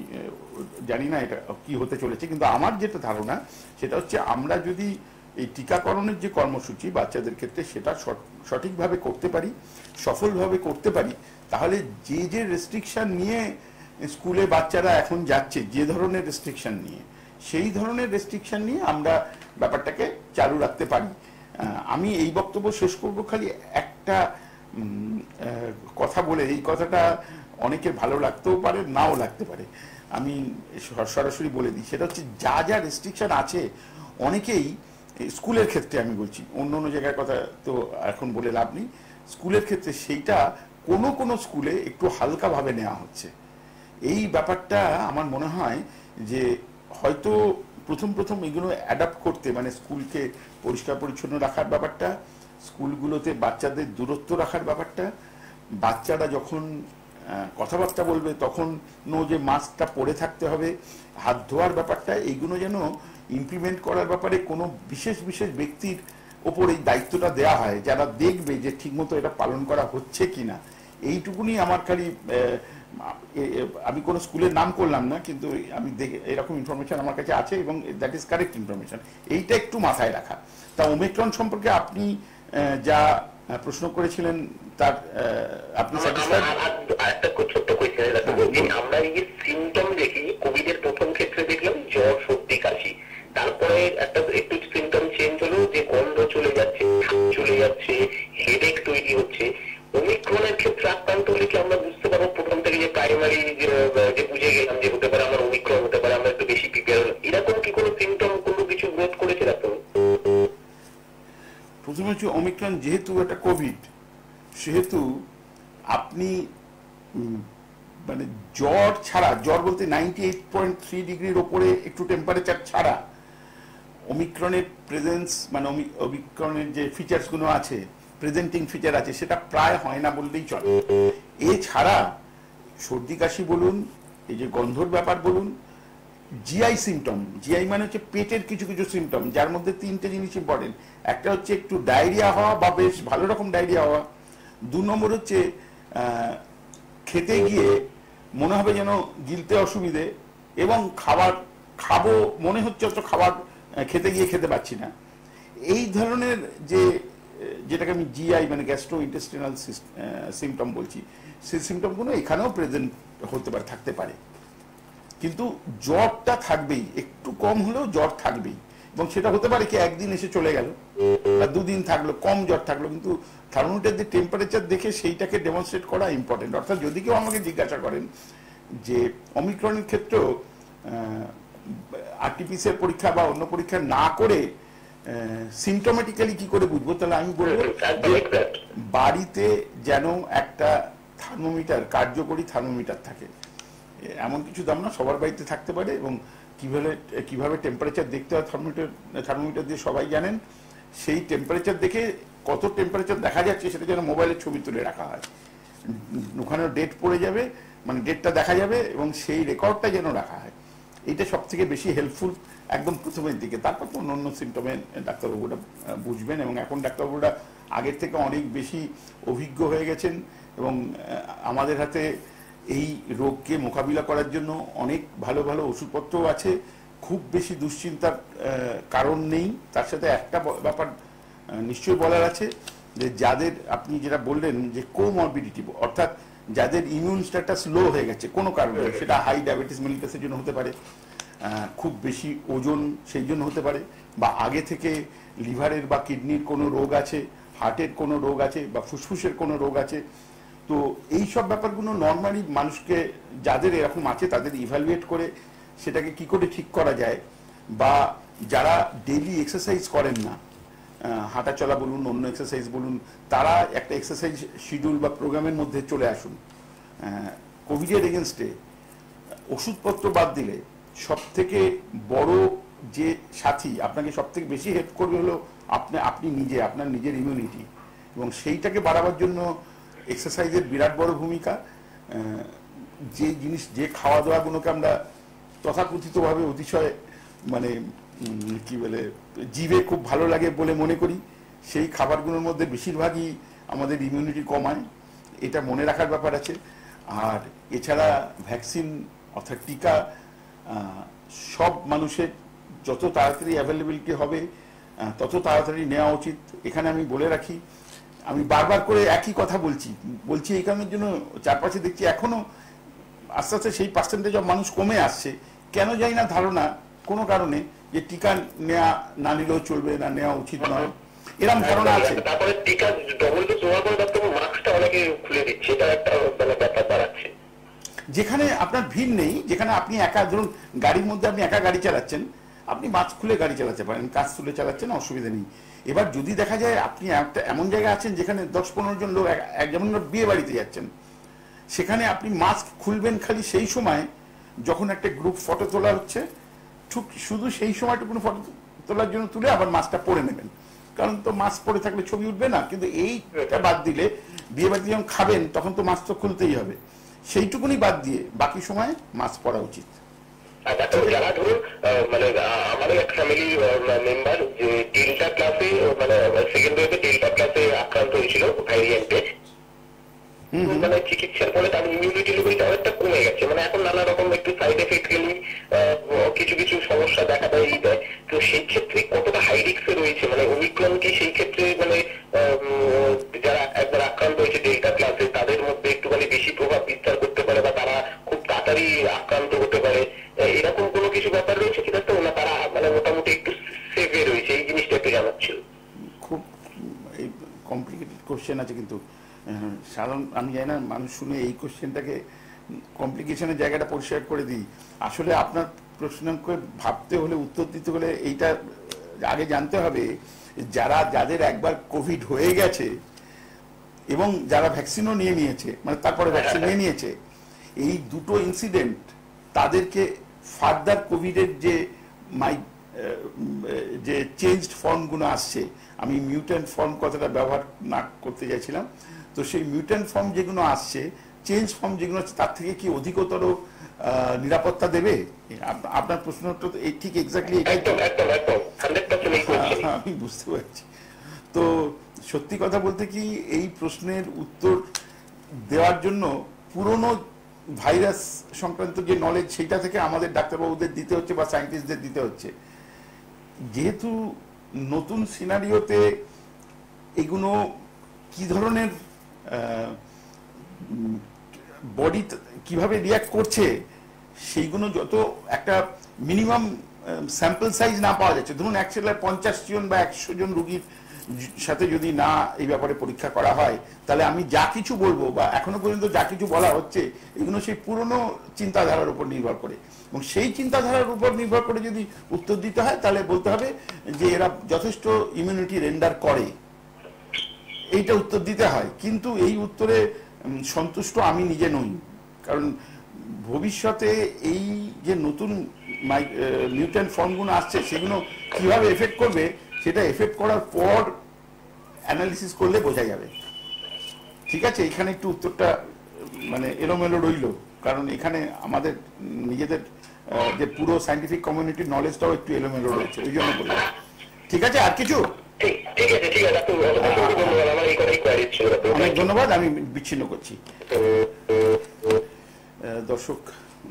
জানি না এটা কি হতে চলেছে, কিন্তু আমার যেটা ধারণা সেটা হচ্ছে, আমরা যদি এই টিকাকরণের যে কর্মসূচি বাচ্চাদের ক্ষেত্রে সেটা সঠিকভাবে করতে পারি, সফলভাবে করতে পারি, তাহলে যে যে রেস্ট্রিকশন নিয়ে স্কুলে বাচ্চারা এখন যাচ্ছে, যে ধরনের রেস্ট্রিকশন নিয়ে, সেই ধরনের রেস্ট্রিকশন নিয়ে আমরা ব্যাপারটাকে চালু রাখতে পারি। আমি এই বক্তব্য শেষ করব খালি একটা কথা বলে, এই কথাটা অনেকের ভালো লাগতেও পারে, নাও লাগতে পারে, আমি সরাসরি বলে দিই। সেটা হচ্ছে, যা যা রেস্ট্রিকশন আছে, অনেকেই স্কুলের ক্ষেত্রে আমি বলছি, অন্য অন্য জায়গার কথা তো এখন বলে লাভ নেই, স্কুলের ক্ষেত্রে সেইটা কোনো কোনো স্কুলে একটু হালকাভাবে নেওয়া হচ্ছে। এই ব্যাপারটা আমার মনে হয় যে হয়তো প্রথম প্রথম এগুলো অ্যাডাপ্ট করতে, মানে স্কুলকে পরিষ্কার পরিচ্ছন্ন রাখার ব্যাপারটা, স্কুলগুলোতে বাচ্চাদের দূরত্ব রাখার ব্যাপারটা, বাচ্চারা যখন কথাবার্তা বলবে তখন যে মাস্কটা পরে থাকতে হবে, হাত ধোয়ার ব্যাপারটা, এইগুলো যেন ইমপ্লিমেন্ট করার ব্যাপারে কোনো বিশেষ বিশেষ ব্যক্তির ওপর এই দায়িত্বটা দেওয়া হয়, যারা দেখবে যে ঠিকমতো এটা পালন করা হচ্ছে কিনা। এইটুকুনি আমার খালি, আমি কোনো স্কুলের নাম করলাম না, কিন্তু আমি এরকম ইনফরমেশন আমার কাছে আছে এবং দ্যাট ইজ কারেক্ট ইনফরমেশন। এইটা একটু মাথায় রাখা। তা ওমিক্রন সম্পর্কে আপনি যা প্রশ্ন করেছিলেন তার আপনি স্যাটিসফাইড? একটা ছোট্ট কোয়েশ্চেন, আমরা এই যে সিমটম দেখি, কোভিডের প্রথম ক্ষেত্রে দেখলাম জ্বর, সর্দি, কাশি, তারপরে একটু সিমটম চেঞ্জ হলো, যে গন্ধ চলে যাচ্ছে, চলে যাচ্ছে, হেডেক তৈরি হচ্ছে। ওমিক্রনের ক্ষেত্রে আক্রান্ত হলে কি আমরা বুঝতে পারবো প্রথম থেকে, যে প্রাইমারি যে বুঝে গেলাম যে হতে পারে আমার ওমিক্রন হতে পারে, আমরা একটু বেশি প্রিপেয়ার হলাম, এরকম কি কোনো সিমটম, কোনো কিছু গ্রোথ করেছে ডাক্তার? প্রথমে হচ্ছে, ওমিক্রন যেহেতু একটা কোভিড, সেহেতু আপনি মানে জ্বর ছাড়া, জ্বর বলতে 98.3 ডিগ্রির ওপরে একটু টেম্পারেচার ছাড়া ওমিক্রনের প্রেজেন্স, মানে ওমিক্রনের যে ফিচার্সগুলো আছে, প্রেজেন্টিং ফিচার আছে, সেটা প্রায় হয় না বললেই চলে। এছাড়া সর্দি কাশি বলুন, এই যে গন্ধর ব্যাপার বলুন, জিআই সিমটম, জিআই মানে হচ্ছে পেটের কিছু কিছু সিমটম, যার মধ্যে 3টে জিনিস ইম্পর্টেন্ট। একটা হচ্ছে একটু ডায়রিয়া হওয়া বা বেশ ভালো রকম ডায়রিয়া হওয়া। 2 নম্বর হচ্ছে খেতে গিয়ে মনে হবে যেন গিলতে অসুবিধে, এবং খাবো মনে হচ্ছে অত খাবার খেতে গিয়ে খেতে পাচ্ছি না। এই ধরনের যেটাকে আমি জিআই মানে গ্যাস্ট্রো ইন্টেস্টিনাল সিমটম বলছি, সেই সিমটমগুলো এখানেও প্রেজেন্ট হতে পারে, থাকতে পারে। কিন্তু জ্বরটা থাকবেই, একটু কম হলেও জ্বর থাকবেই, এবং সেটা হতে পারে কি একদিন এসে চলে গেল বা 2 দিন থাকলো, কম জ্বর থাকলো, কিন্তু থার্মোমিটার দিয়ে টেম্পারেচার দেখে সেইটাকে ডেমনস্ট্রেট করা ইম্পর্টেন্ট। অর্থাৎ যদি কেউ আমাকে জিজ্ঞাসা করেন যে ওমিক্রনের ক্ষেত্রেও আরটিপিসিআর পরীক্ষা বা অন্য পরীক্ষা না করে সিমটোমেটিক্যালি কি করে বুঝবো, তাহলে আমি বলবো যে বাড়িতে যেন একটা থার্মোমিটার, কার্যকরী থার্মোমিটার থাকে। এমন কিছু দাম না, সবার বাড়িতে থাকতে পারে, এবং কিভাবে টেম্পারেচার দেখতে হয় থার্মোমিটার দিয়ে সবাই জানেন। সেই টেম্পারেচার দেখে কত টেম্পারেচার দেখা যাচ্ছে সেটা যেন মোবাইলের ছবি তুলে রাখা হয়, ওখানে ডেট পড়ে যাবে, মানে ডেটটা দেখা যাবে, এবং সেই রেকর্ডটা যেন রাখা হয়। এইটা সব থেকে বেশি হেল্পফুল একদম প্রথমের দিকে। তারপর তো অন্য সিমটমে ডাক্তারবাবুরা বুঝবেন, এবং এখন ডাক্তারবাবুরা আগের থেকে অনেক বেশি অভিজ্ঞ হয়ে গেছেন, এবং আমাদের হাতে এই রোগকে মোকাবিলা করার জন্য অনেক ভালো ভালো ওষুধপত্রও আছে। খুব বেশি দুশ্চিন্তার কারণ নেই। তার সাথে একটা ব্যাপার নিশ্চয়ই বলার আছে, যে যাদের আপনি যেটা বললেন যে কোমরবিডিটি, অর্থাৎ যাদের ইমিউন স্ট্যাটাস লো হয়ে গেছে কোনো কারণে, সেটা হাই ডায়াবেটিস মেলিটাসের জন্য হতে পারে, খুব বেশি ওজন সেই জন্য হতে পারে, বা আগে থেকে লিভারের বা কিডনির কোনো রোগ আছে, হার্টের কোনো রোগ আছে, বা ফুসফুসের কোনো রোগ আছে। তো এই সব ব্যাপারগুলো নর্মালি মানুষকে, যাদের এরকম আছে তাদের ইভ্যালুয়েট করে সেটাকে কি করে ঠিক করা যায়, বা যারা ডেইলি এক্সারসাইজ করেন না, হাঁটা চলা বলুন, অন্য এক্সারসাইজ বলুন, তারা একটা এক্সারসাইজ শিডিউল বা প্রোগ্রামের মধ্যে চলে আসুন। কোভিডের এগেনস্টে ওষুধপত্র বাদ দিলে সব থেকে বড় যে সাথী আপনাকে সব থেকে বেশি হেল্প করবে হলো আপনি নিজে, আপনার নিজের ইমিউনিটি, এবং সেইটাকে বাড়াবার জন্য এক্সারসাইজের বিরাট বড় ভূমিকা। যে জিনিস, যে খাওয়া দাওয়াগুলোকে আমরা তথাকথিতভাবে অতিশয় মানে কি বলে জিভে খুব ভালো লাগে বলে মনে করি, সেই খাবারগুলোর মধ্যে বেশিরভাগই আমাদের ইমিউনিটি কমায়, এটা মনে রাখার ব্যাপার আছে। আর এছাড়া ভ্যাকসিন অর্থাৎ টিকা সব মানুষের যত তাড়াতাড়ি অ্যাভেলেবিলিটি হবে তত তাড়াতাড়ি নেওয়া উচিত। এখানে আমি বলে রাখি, আমি বারবার করে একই কথা বলছি এই কারণের জন্য, চারপাশে দেখছি এখনো আস্তে আস্তে সেই পার্সেন্টেজ অফ মানুষ কমে আসছে। কেন জানি না, ধারণা কোনো কারণে যে টিকা নেওয়া না নিলেও চলবে, না নেওয়া উচিত নয়, এরকম ধারণা আছে। তারপরে টিকা ডবল ডোজ দেওয়ার পরে ডক্টর মাস্কটা অনেকে খুলে দিচ্ছে, এটা একটা ব্যাপার দাঁড়াচ্ছে। যেখানে আপনার ভিড় নেই, যেখানে আপনি একা, ধরুন গাড়ির মধ্যে আপনি একা গাড়ি চালাচ্ছেন, আপনি মাস্ক খুলে গাড়ি চালাতে পারেন, কাজ তুলে চালাচ্ছেন, অসুবিধা নেই। এবার যদি দেখা যায় আপনি একটা এমন জায়গায় আছেন যেখানে 10-15 জন লোক, যেমন বিয়ে বাড়িতে যাচ্ছেন, সেখানে আপনি মাস্ক খুলবেন খালি সেই সময় যখন একটা গ্রুপ ফটো তোলা হচ্ছে, ঠিক শুধু সেই সময়টুকুন ফটো তোলার জন্য তুলে আবার মাস্কটা পরে নেবেন, কারণ তো মাস্ক পরে থাকলে ছবি উঠবে না। কিন্তু এইটা বাদ দিলে, বিয়ে বাড়িতে যখন খাবেন তখন তো মাস্ক তো খুলতেই হবে, সেইটুকুনি বাদ দিয়ে বাকি সময় মাস্ক পরা উচিত। যারা ধরুন মানে আমাদের এক ফ্যামিলি মেম্বার যে ডেল্টা ক্লাসে, মানে সেকেন্ড ওয়েভে ডেল্টা ক্লাসে আক্রান্ত হয়েছিল ভ্যারিয়েন্টে, মানে চিকিৎসার ফলে তার ইমিউনিটি লেভেলটা অনেকটা কমে গেছে, মানে এখন নানা রকম একটু সাইড এফেক্ট গেলে কিছু কিছু সমস্যা দেখা দেয়। তো সেই ক্ষেত্রে কতটা হাই রিস্কে রয়েছে, মানে ওমিক্রন কি সেই ক্ষেত্রে মানে যারা একবার আক্রান্ত হয়েছে ডেল্টা ক্লাসে তাদের মধ্যে একটুখানি বেশি প্রভাব বিস্তার করতে পারে, বা তারা খুব তাড়াতাড়ি আক্রান্ত হতে পারে, এরকম কোনো কিছু ব্যাপার রয়েছে কিনা? তো না তারা মানে মোটামুটি একটু সেভে রয়েছে, এই জিনিসটা একটু জানার ছিল। খুব কমপ্লিকেটেড কোশ্চেন আছে, কিন্তু সাধারণ আমি জানি না মানুষ শুনে এই কোশ্চেনটাকে কমপ্লিকেশনের জায়গাটা পরিষ্কার করে দিই। আসলে আপনার প্রশ্নকে ভাবতে হলে, উত্তর দিতে হলে এইটা আগে জানতে হবে, যাদের একবার কোভিড হয়ে গেছে এবং যারা ভ্যাকসিনও নিয়ে নিয়েছে, মানে তারপরে ভ্যাকসিন নিয়ে নিয়েছে, এই দুটো ইনসিডেন্ট তাদেরকে ফার্দার কোভিডের যে চেঞ্জড ফর্মগুলো আসছে, আমি মিউট্যান্ট ফর্ম কথাটা ব্যবহার না করতে চাইছিলাম, তো সেই মিউট্যান্ট ফর্ম যেগুলো আসছে, চেঞ্জ ফর্ম যেগুলো আছে, তার থেকে কি অধিকতর নিরাপত্তা দেবে? আপনার প্রশ্নটা তো ঠিক এক্স্যাক্টলি এটাই। আমি বুঝতে পারছি। তো সত্যি কথা বলতে কি, এই প্রশ্নের উত্তর দেওয়ার জন্য পুরনো ভাইরাস সংক্রান্ত যে নলেজ, সেইটা থেকে আমাদের ডাক্তারবাবুদের দিতে হচ্ছে বা সায়েন্টিস্টদের দিতে হচ্ছে। যেহেতু নতুন সিনারিওতে এগুলো কি ধরনের বডি কিভাবে রিয়াক্ট করছে, সেইগুলো যত একটা মিনিমাম স্যাম্পল সাইজ না পাওয়া যাচ্ছে, ধরুন 50 জন বা 100 জন রুগীর সাথে যদি না এই ব্যাপারে পরীক্ষা করা হয়, তাহলে আমি যা কিছু বলবো বা এখনো পর্যন্ত যা কিছু বলা হচ্ছে, এগুলো সেই পুরনো চিন্তাধারার উপর নির্ভর করে, এবং সেই চিন্তাধারার উপর নির্ভর করে যদি উত্তর দিতে হয়, তাহলে বলতে হবে যে এরা যথেষ্ট ইমিউনিটি রেন্ডার করে, এইটা উত্তর দিতে হয়। কিন্তু এই উত্তরে সন্তুষ্ট আমি নিজে নই, কারণ ভবিষ্যতে এই যে নতুন মিউট্যান্ট ফর্মগুলো আসছে, সেগুলো কিভাবে এফেক্ট করবে, সেটা এফেক্ট করার পর অ্যানালিসিস করলে বোঝা যাবে। ঠিক আছে, এখানে একটু উত্তরটা মানে এলোমেলো রইল, কারণ এখানে আমাদের নিজেদের যে পুরো সায়েন্টিফিক কমিউনিটির নলেজটাও একটু এলোমেলো রয়েছে, ওই জন্য বললাম। ঠিক আছে, আর কিছু? অনেক ধন্যবাদ, আমি বিচ্ছিন্ন করছি। দর্শক,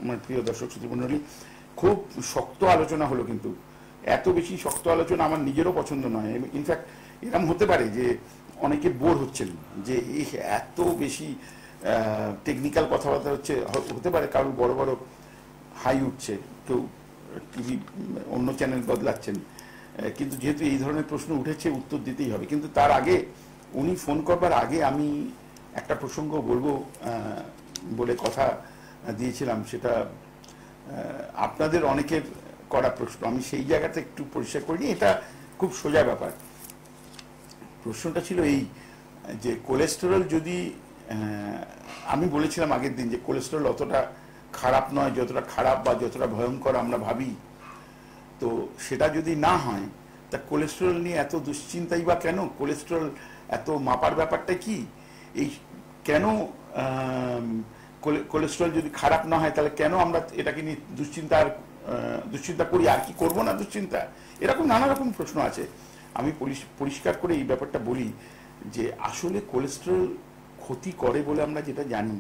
আমার প্রিয় দর্শক শ্রোতৃমণ্ডলী, খুব শক্ত আলোচনা হলো, কিন্তু এত বেশি শক্ত আলোচনা আমার নিজেরও পছন্দ নয়। ইনফ্যাক্ট এরকম হতে পারে যে অনেকে বোর হচ্ছেন, যে এত বেশি টেকনিক্যাল কথাবার্তা হতে পারে, কারণ বড় বড় হাই উঠছে, কেউ টিভি অন্য চ্যানেল বদলাচ্ছেন, কিন্তু যেহেতু এই ধরনের প্রশ্ন উঠেছে, উত্তর দিতেই হবে। কিন্তু তার আগে, উনি ফোন করবার আগে আমি একটা প্রসঙ্গ বলবো বলে কথা দিয়েছিলাম, সেটা আপনাদের অনেকের করা প্রশ্ন, আমি সেই জায়গাতে একটু পরিষ্কার করিনি, এটা খুব সোজা ব্যাপার। প্রশ্নটা ছিল এই যে কোলেস্টেরল যদি, আমি বলেছিলাম আগের দিন যে কোলেস্টেরল অতটা খারাপ নয় যতটা খারাপ বা যতটা ভয়ঙ্কর আমরা ভাবি। তো সেটা যদি না হয় তা কোলেস্টেরল নিয়ে এত দুশ্চিন্তাই বা কেন? কোলেস্টেরল এত মাপার ব্যাপারটা কি? এই কেন কোলেস্টেরল যদি খারাপ না হয় তাহলে কেন আমরা এটাকে নিয়ে দুশ্চিন্তা করি, আর কি করবো না দুশ্চিন্তা? এরকম নানা রকম প্রশ্ন আছে। আমি পরিষ্কার করে এই ব্যাপারটা বলি যে আসলে কোলেস্টেরল ক্ষতি করে বলে আমরা যেটা জানি,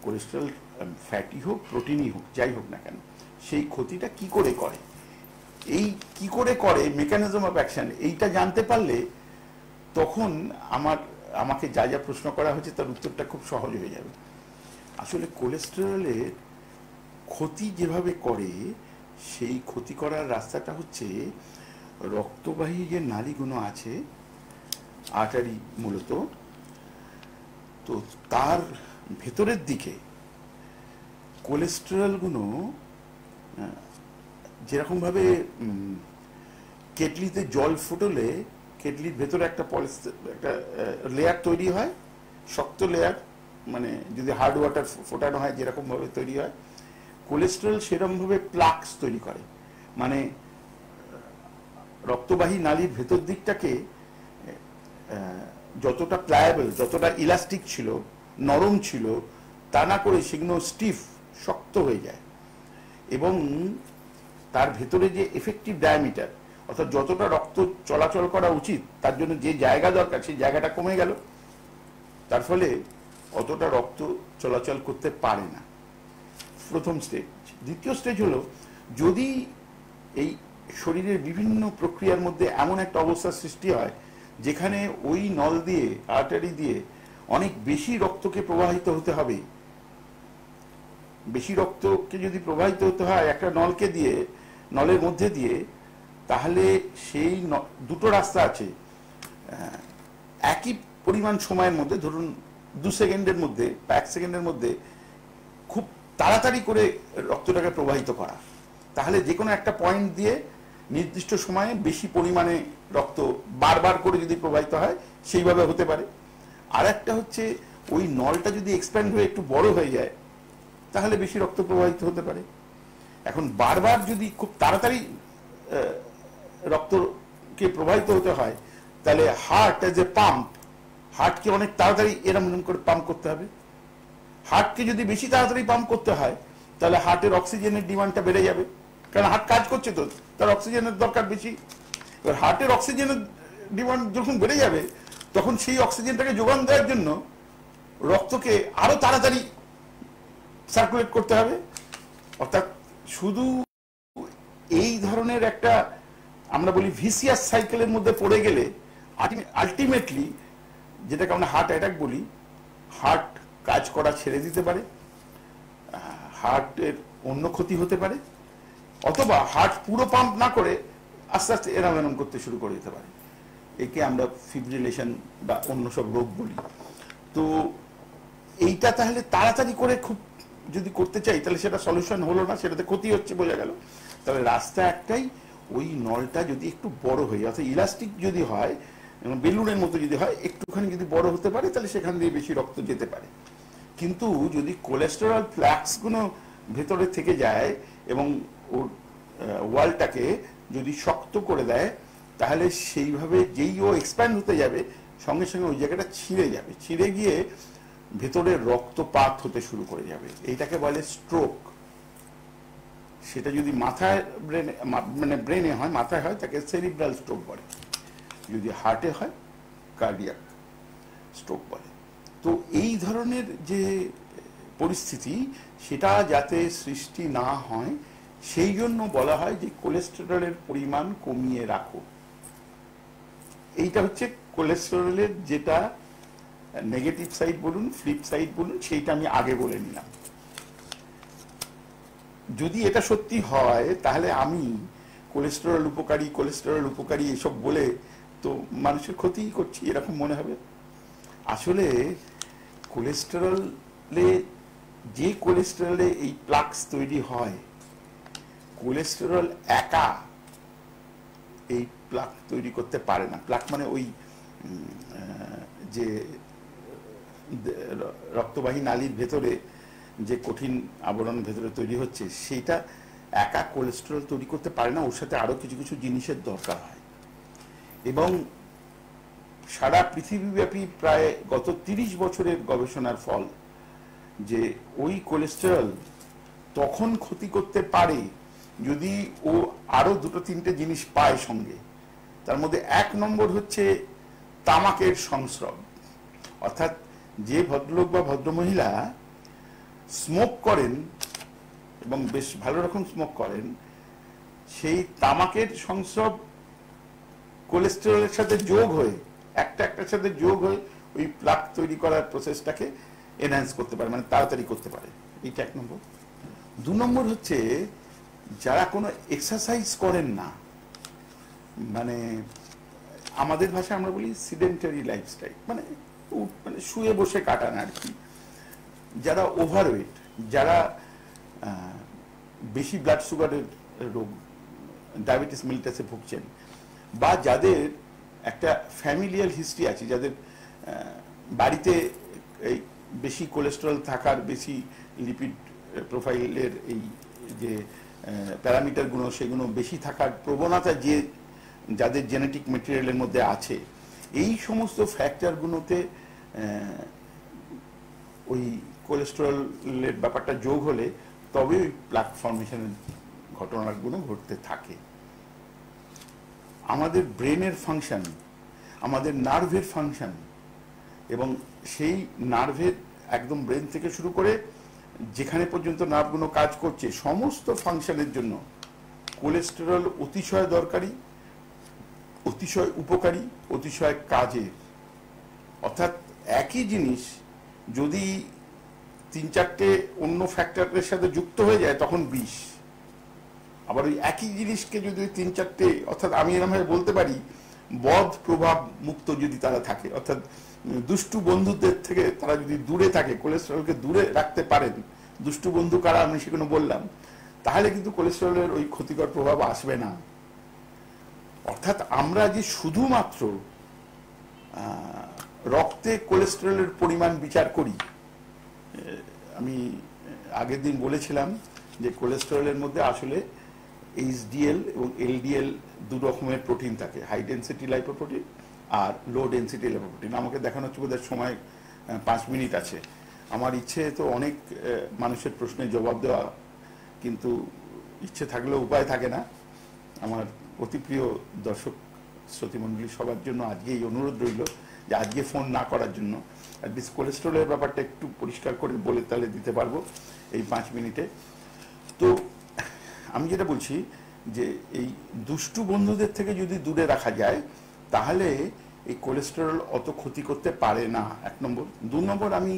কোলেস্টেরল ফ্যাটি হোক প্রোটিনই হোক যাই হোক না কেন, সেই ক্ষতিটা কি করে করে, এই কি করে করে মেকানিজম অফ অ্যাকশন, এইটা জানতে পারলে তখন আমাকে যা যা প্রশ্ন করা হয়েছে তার উত্তরটা খুব সহজ হয়ে যাবে। আসলে কোলেস্টেরলের ক্ষতি যেভাবে করে, সেই ক্ষতি করার রাস্তাটা হচ্ছে রক্তবাহী যে নালীগুলো আছে, আর্টারি মূলত, তো তার ভেতরের দিকে কোলেস্টেরলগুলো যেরকমভাবে কেটলিতে জল ফুটলে কেটলির ভেতরে একটা লেয়ার তৈরি হয়, শক্ত লেয়ার, মানে যদি হার্ড ওয়াটার ফোটানো হয় যেরকমভাবে তৈরি হয়, কোলেস্টেরল সেরকমভাবে প্লাকস তৈরি করে। মানে রক্তবাহী নালীর ভেতর দিকটাকে যতটা প্লায়েবল, যতটা ইলাস্টিক ছিল, নরম ছিল, তা না করে সেগুলো স্টিফ, শক্ত হয়ে যায়। এবং তার ভেতরে যে এফেক্টিভ ডায়ামিটার, অর্থাৎ যতটা রক্ত চলাচল করা উচিত তার জন্য যে জায়গা দরকার সেই জায়গাটা কমে গেল, তার ফলে অতটা রক্ত চলাচল করতে পারে না। প্রথম স্টেজ। দ্বিতীয় স্টেজ হলো, যদি এই শরীরের বিভিন্ন প্রক্রিয়ার মধ্যে এমন একটা অবস্থার সৃষ্টি হয় যেখানে ওই নল দিয়ে, আর্টারি দিয়ে অনেক বেশি রক্তকে প্রবাহিত হতে হবে, বেশি রক্তকে যদি প্রবাহিত হতে হয় একটা নলকে দিয়ে, নলের মধ্যে দিয়ে, তাহলে সেই দুটো রাস্তা আছে, একই পরিমাণ সময়ের মধ্যে, ধরুন 2 সেকেন্ডের মধ্যে বা 1 সেকেন্ডের মধ্যে খুব তাড়াতাড়ি করে রক্তটাকে প্রবাহিত করা, তাহলে যে কোনো একটা পয়েন্ট দিয়ে নির্দিষ্ট সময়ে বেশি পরিমাণে রক্ত বারবার করে যদি প্রবাহিত হয় সেইভাবে হতে পারে। আর একটা হচ্ছে ওই নলটা যদি এক্সপ্যান্ড হয়ে একটু বড় হয়ে যায় তাহলে বেশি রক্ত প্রবাহিত হতে পারে। এখন বারবার যদি খুব তাড়াতাড়ি রক্তকে প্রবাহিত হতে হয় তাহলে হার্ট এজ এ পাম্প, হার্টকে অনেক তাড়াতাড়ি এরম করে পাম্প করতে হবে। হার্টকে যদি বেশি তাড়াতাড়ি পাম্প করতে হয় তাহলে হার্টের অক্সিজেনের ডিমান্ডটা বেড়ে যাবে, কারণ হার্ট কাজ করছে তো, তার অক্সিজেনের দরকার বেশি। এবার হার্টের অক্সিজেনের ডিমান্ড যখন বেড়ে যাবে তখন সেই অক্সিজেনটাকে যোগান দেওয়ার জন্য রক্তকে আরো তাড়াতাড়ি সার্কুলেট করতে হবে। অর্থাৎ শুধু এই ধরনের একটা আমরা বলি ভিসিয়াস সাইকেলের মধ্যে পড়ে গেলে আলটিমেটলি, যেটাকে আমরা হার্ট অ্যাটাক বলি, হার্ট কাজ করা ছেড়ে দিতে পারে, হার্টের অন্য ক্ষতি হতে পারে, অথবা হার্ট পুরো পাম্প না করে আস্তে আস্তে এরম করতে শুরু করে দিতে পারে। একে আমরা ফিব্রিলেশন বা অন্য সব রোগ বলি। তো এইটা তাহলে তাড়াতাড়ি করে খুব যদি করতে চাই তাহলে সেটা সলিউশন হলো না, সেটাতে ক্ষতি হচ্ছে বোঝা গেল। তাহলে রাস্তা একটাই, ওই নলটা যদি একটু বড় হয়, অর্থাৎ ইলাস্টিক যদি হয়, বেলুনের মতো যদি হয়, একটুখানি যদি বড় হতে পারে তাহলে সেখান দিয়ে বেশি রক্ত যেতে পারে। কিন্তু যদি কোলেস্টেরল প্লাকসগুলো ভেতরে থেকে যায় এবং ওর ওয়ালটাকে যদি শক্ত করে দেয় তাহলে সেইভাবে যেই ও এক্সপ্যান্ড হতে যাবে সঙ্গে সঙ্গে ওই জায়গাটা ছিঁড়ে যাবে, ছিঁড়ে গিয়ে ভেতরে রক্তপাত হতে শুরু করে যাবে। এইটাকে বলে স্ট্রোক। সেটা যদি মাথায় ব্রেনে হয়, মাথায় হয়, তাকে সেরিব্রাল স্ট্রোক বলে। যদি হার্টে হয় কার্ডিয়াক স্ট্রোক বলে। তো এই ধরনের যে পরিস্থিতি সেটা যাতে সৃষ্টি না হয় সেই জন্য বলা হয় যে কোলেস্টেরলের পরিমাণ কমিয়ে রাখো। এইটা হচ্ছে কোলেস্টেরলের যেটা নেগেটিভ সাইড বলুন, ফ্লিপ সাইড বলুন, সেইটা আমি আগে বলে নিলাম। যদি এটা সত্যি হয় তাহলে আমি কোলেস্টেরল উপকারী এসব বলে তো মানুষের ক্ষতিই করছি এরকম মনে হবে। আসলে কোলেস্টেরলে এই প্লাকস তৈরি হয় কোলেস্টেরল একা এই প্লাক তৈরি করতে পারে না। প্লাক মানে ওই যে রক্তবাহী নালীর ভেতরে যে কঠিন আবরণ ভেতরে তৈরি হচ্ছে, সেইটা একা কোলেস্টেরল তৈরি করতে পারে না, ওর সাথে আরো কিছু কিছু জিনিসের দরকার হয়। এবং সারা পৃথিবীব্যাপী প্রায় গত 30 বছরের গবেষণার ফল যে ওই কোলেস্টেরল তখন ক্ষতি করতে পারে যদি ও আরো দুটো তিনটে জিনিস পায় সঙ্গে। তার মধ্যে 1 নম্বর হচ্ছে তামাকের সংস্রব, অর্থাৎ যে ভদ্রলোক বা ভদ্রমহিলা স্মোক করেন এবং বেশ ভালো রকম স্মোক করেন, সেই তামাকের সংস্রব কোলেস্টেরলের সাথে যোগ হয়ে একটার সাথে যোগ হয়ে ওই প্লাক তৈরি করার প্রসেসটাকে এনহ্যান্স করতে পারে, মানে তাড়াতাড়ি করতে পারে। এইটা 1 নম্বর। 2 নম্বর হচ্ছে যারা কোনো এক্সারসাইজ করেন না, মানে আমাদের ভাষায় আমরা বলি সিডেন্টারি লাইফস্টাইল, মানে শুয়ে বসে কাটান আর কি, যারা ওভারওয়েট, যারা বেশি ব্লাড সুগারের রোগ, ডায়াবেটিস মেলিটাসে ভুগছেন, বা যাদের একটা ফ্যামিলিয়াল হিস্ট্রি আছে, যাদের বাড়িতে এই বেশি কোলেস্টেরল থাকার, বেশি লিপিড প্রোফাইলের এই যে প্যারামিটারগুলো সেগুলো বেশি থাকার প্রবণতা যে যাদের জেনেটিক মেটেরিয়ালের মধ্যে আছে, এই সমস্ত ফ্যাক্টরগুলোতে ওই কোলেস্টেরলের ব্যাপারটা যোগ হলে তবে ওই প্লাক ফর্মেশনের ঘটনাগুলো ঘটতে থাকে। আমাদের ব্রেনের ফাংশন, আমাদের নার্ভের ফাংশন, এবং সেই নার্ভের একদম ব্রেন থেকে শুরু করে যেখানে পর্যন্ত নার্ভগুলো কাজ করছে সমস্ত ফাংশনের জন্য কোলেস্টেরল অতিশয় দরকারি, অতিশয় উপকারী, অতিশয় কাজের। অর্থাৎ একই জিনিস যদি 3-4টে অন্য ফ্যাক্টরের সাথে যুক্ত হয়ে যায় তখন বিষ। আবার ওই একই জিনিসকে যদি 3-4টে, অর্থাৎ আমি এরকমভাবে বলতে পারি বদ প্রভাব মুক্ত যদি তারা থাকে, অর্থাৎ দুষ্টু বন্ধুদের থেকে তারা যদি দূরে থাকে, কোলেস্টেরলকে দূরে রাখতে পারেন, দুষ্টু বন্ধু কারা আমি সেগুলো বললাম, তাহলে কিন্তু কোলেস্টেরলের ওই ক্ষতিকর প্রভাব আসবে না। অর্থাৎ আমরা যে শুধুমাত্র রক্তে কোলেস্টেরলের পরিমাণ বিচার করি, আমি আগের দিন বলেছিলাম যে কোলেস্টেরলের মধ্যে আসলে এইচডিএল এবং এলডিএল 2 রকমের প্রোটিন থাকে, হাই ডেন্সিটি লাইপোপ্রোটিন আর লো ডেন্সিটি লাইপোপ্রোটিন। আমাকে দেখানো হচ্ছে বোধহয় সময় 5 মিনিট আছে। আমার ইচ্ছে তো অনেক মানুষের প্রশ্নের জবাব দেওয়া, কিন্তু ইচ্ছে থাকলেও উপায় থাকে না। আমার অতি প্রিয় দর্শক শ্রোতৃমণ্ডলী সবার জন্য আজকে এই অনুরোধ রইল যে আজকে ফোন না করার জন্য, অ্যাটলিস্ট কোলেস্টেরলের ব্যাপারটা একটু পরিষ্কার করে বলে তাহলে দিতে পারবো এই 5 মিনিটে। তো আমি যেটা বলছি যে এই দুষ্টু বন্ধুদের থেকে যদি দূরে রাখা যায় তাহলে এই কোলেস্টেরল অত ক্ষতি করতে পারে না, 1 নম্বর। 2 নম্বর, আমি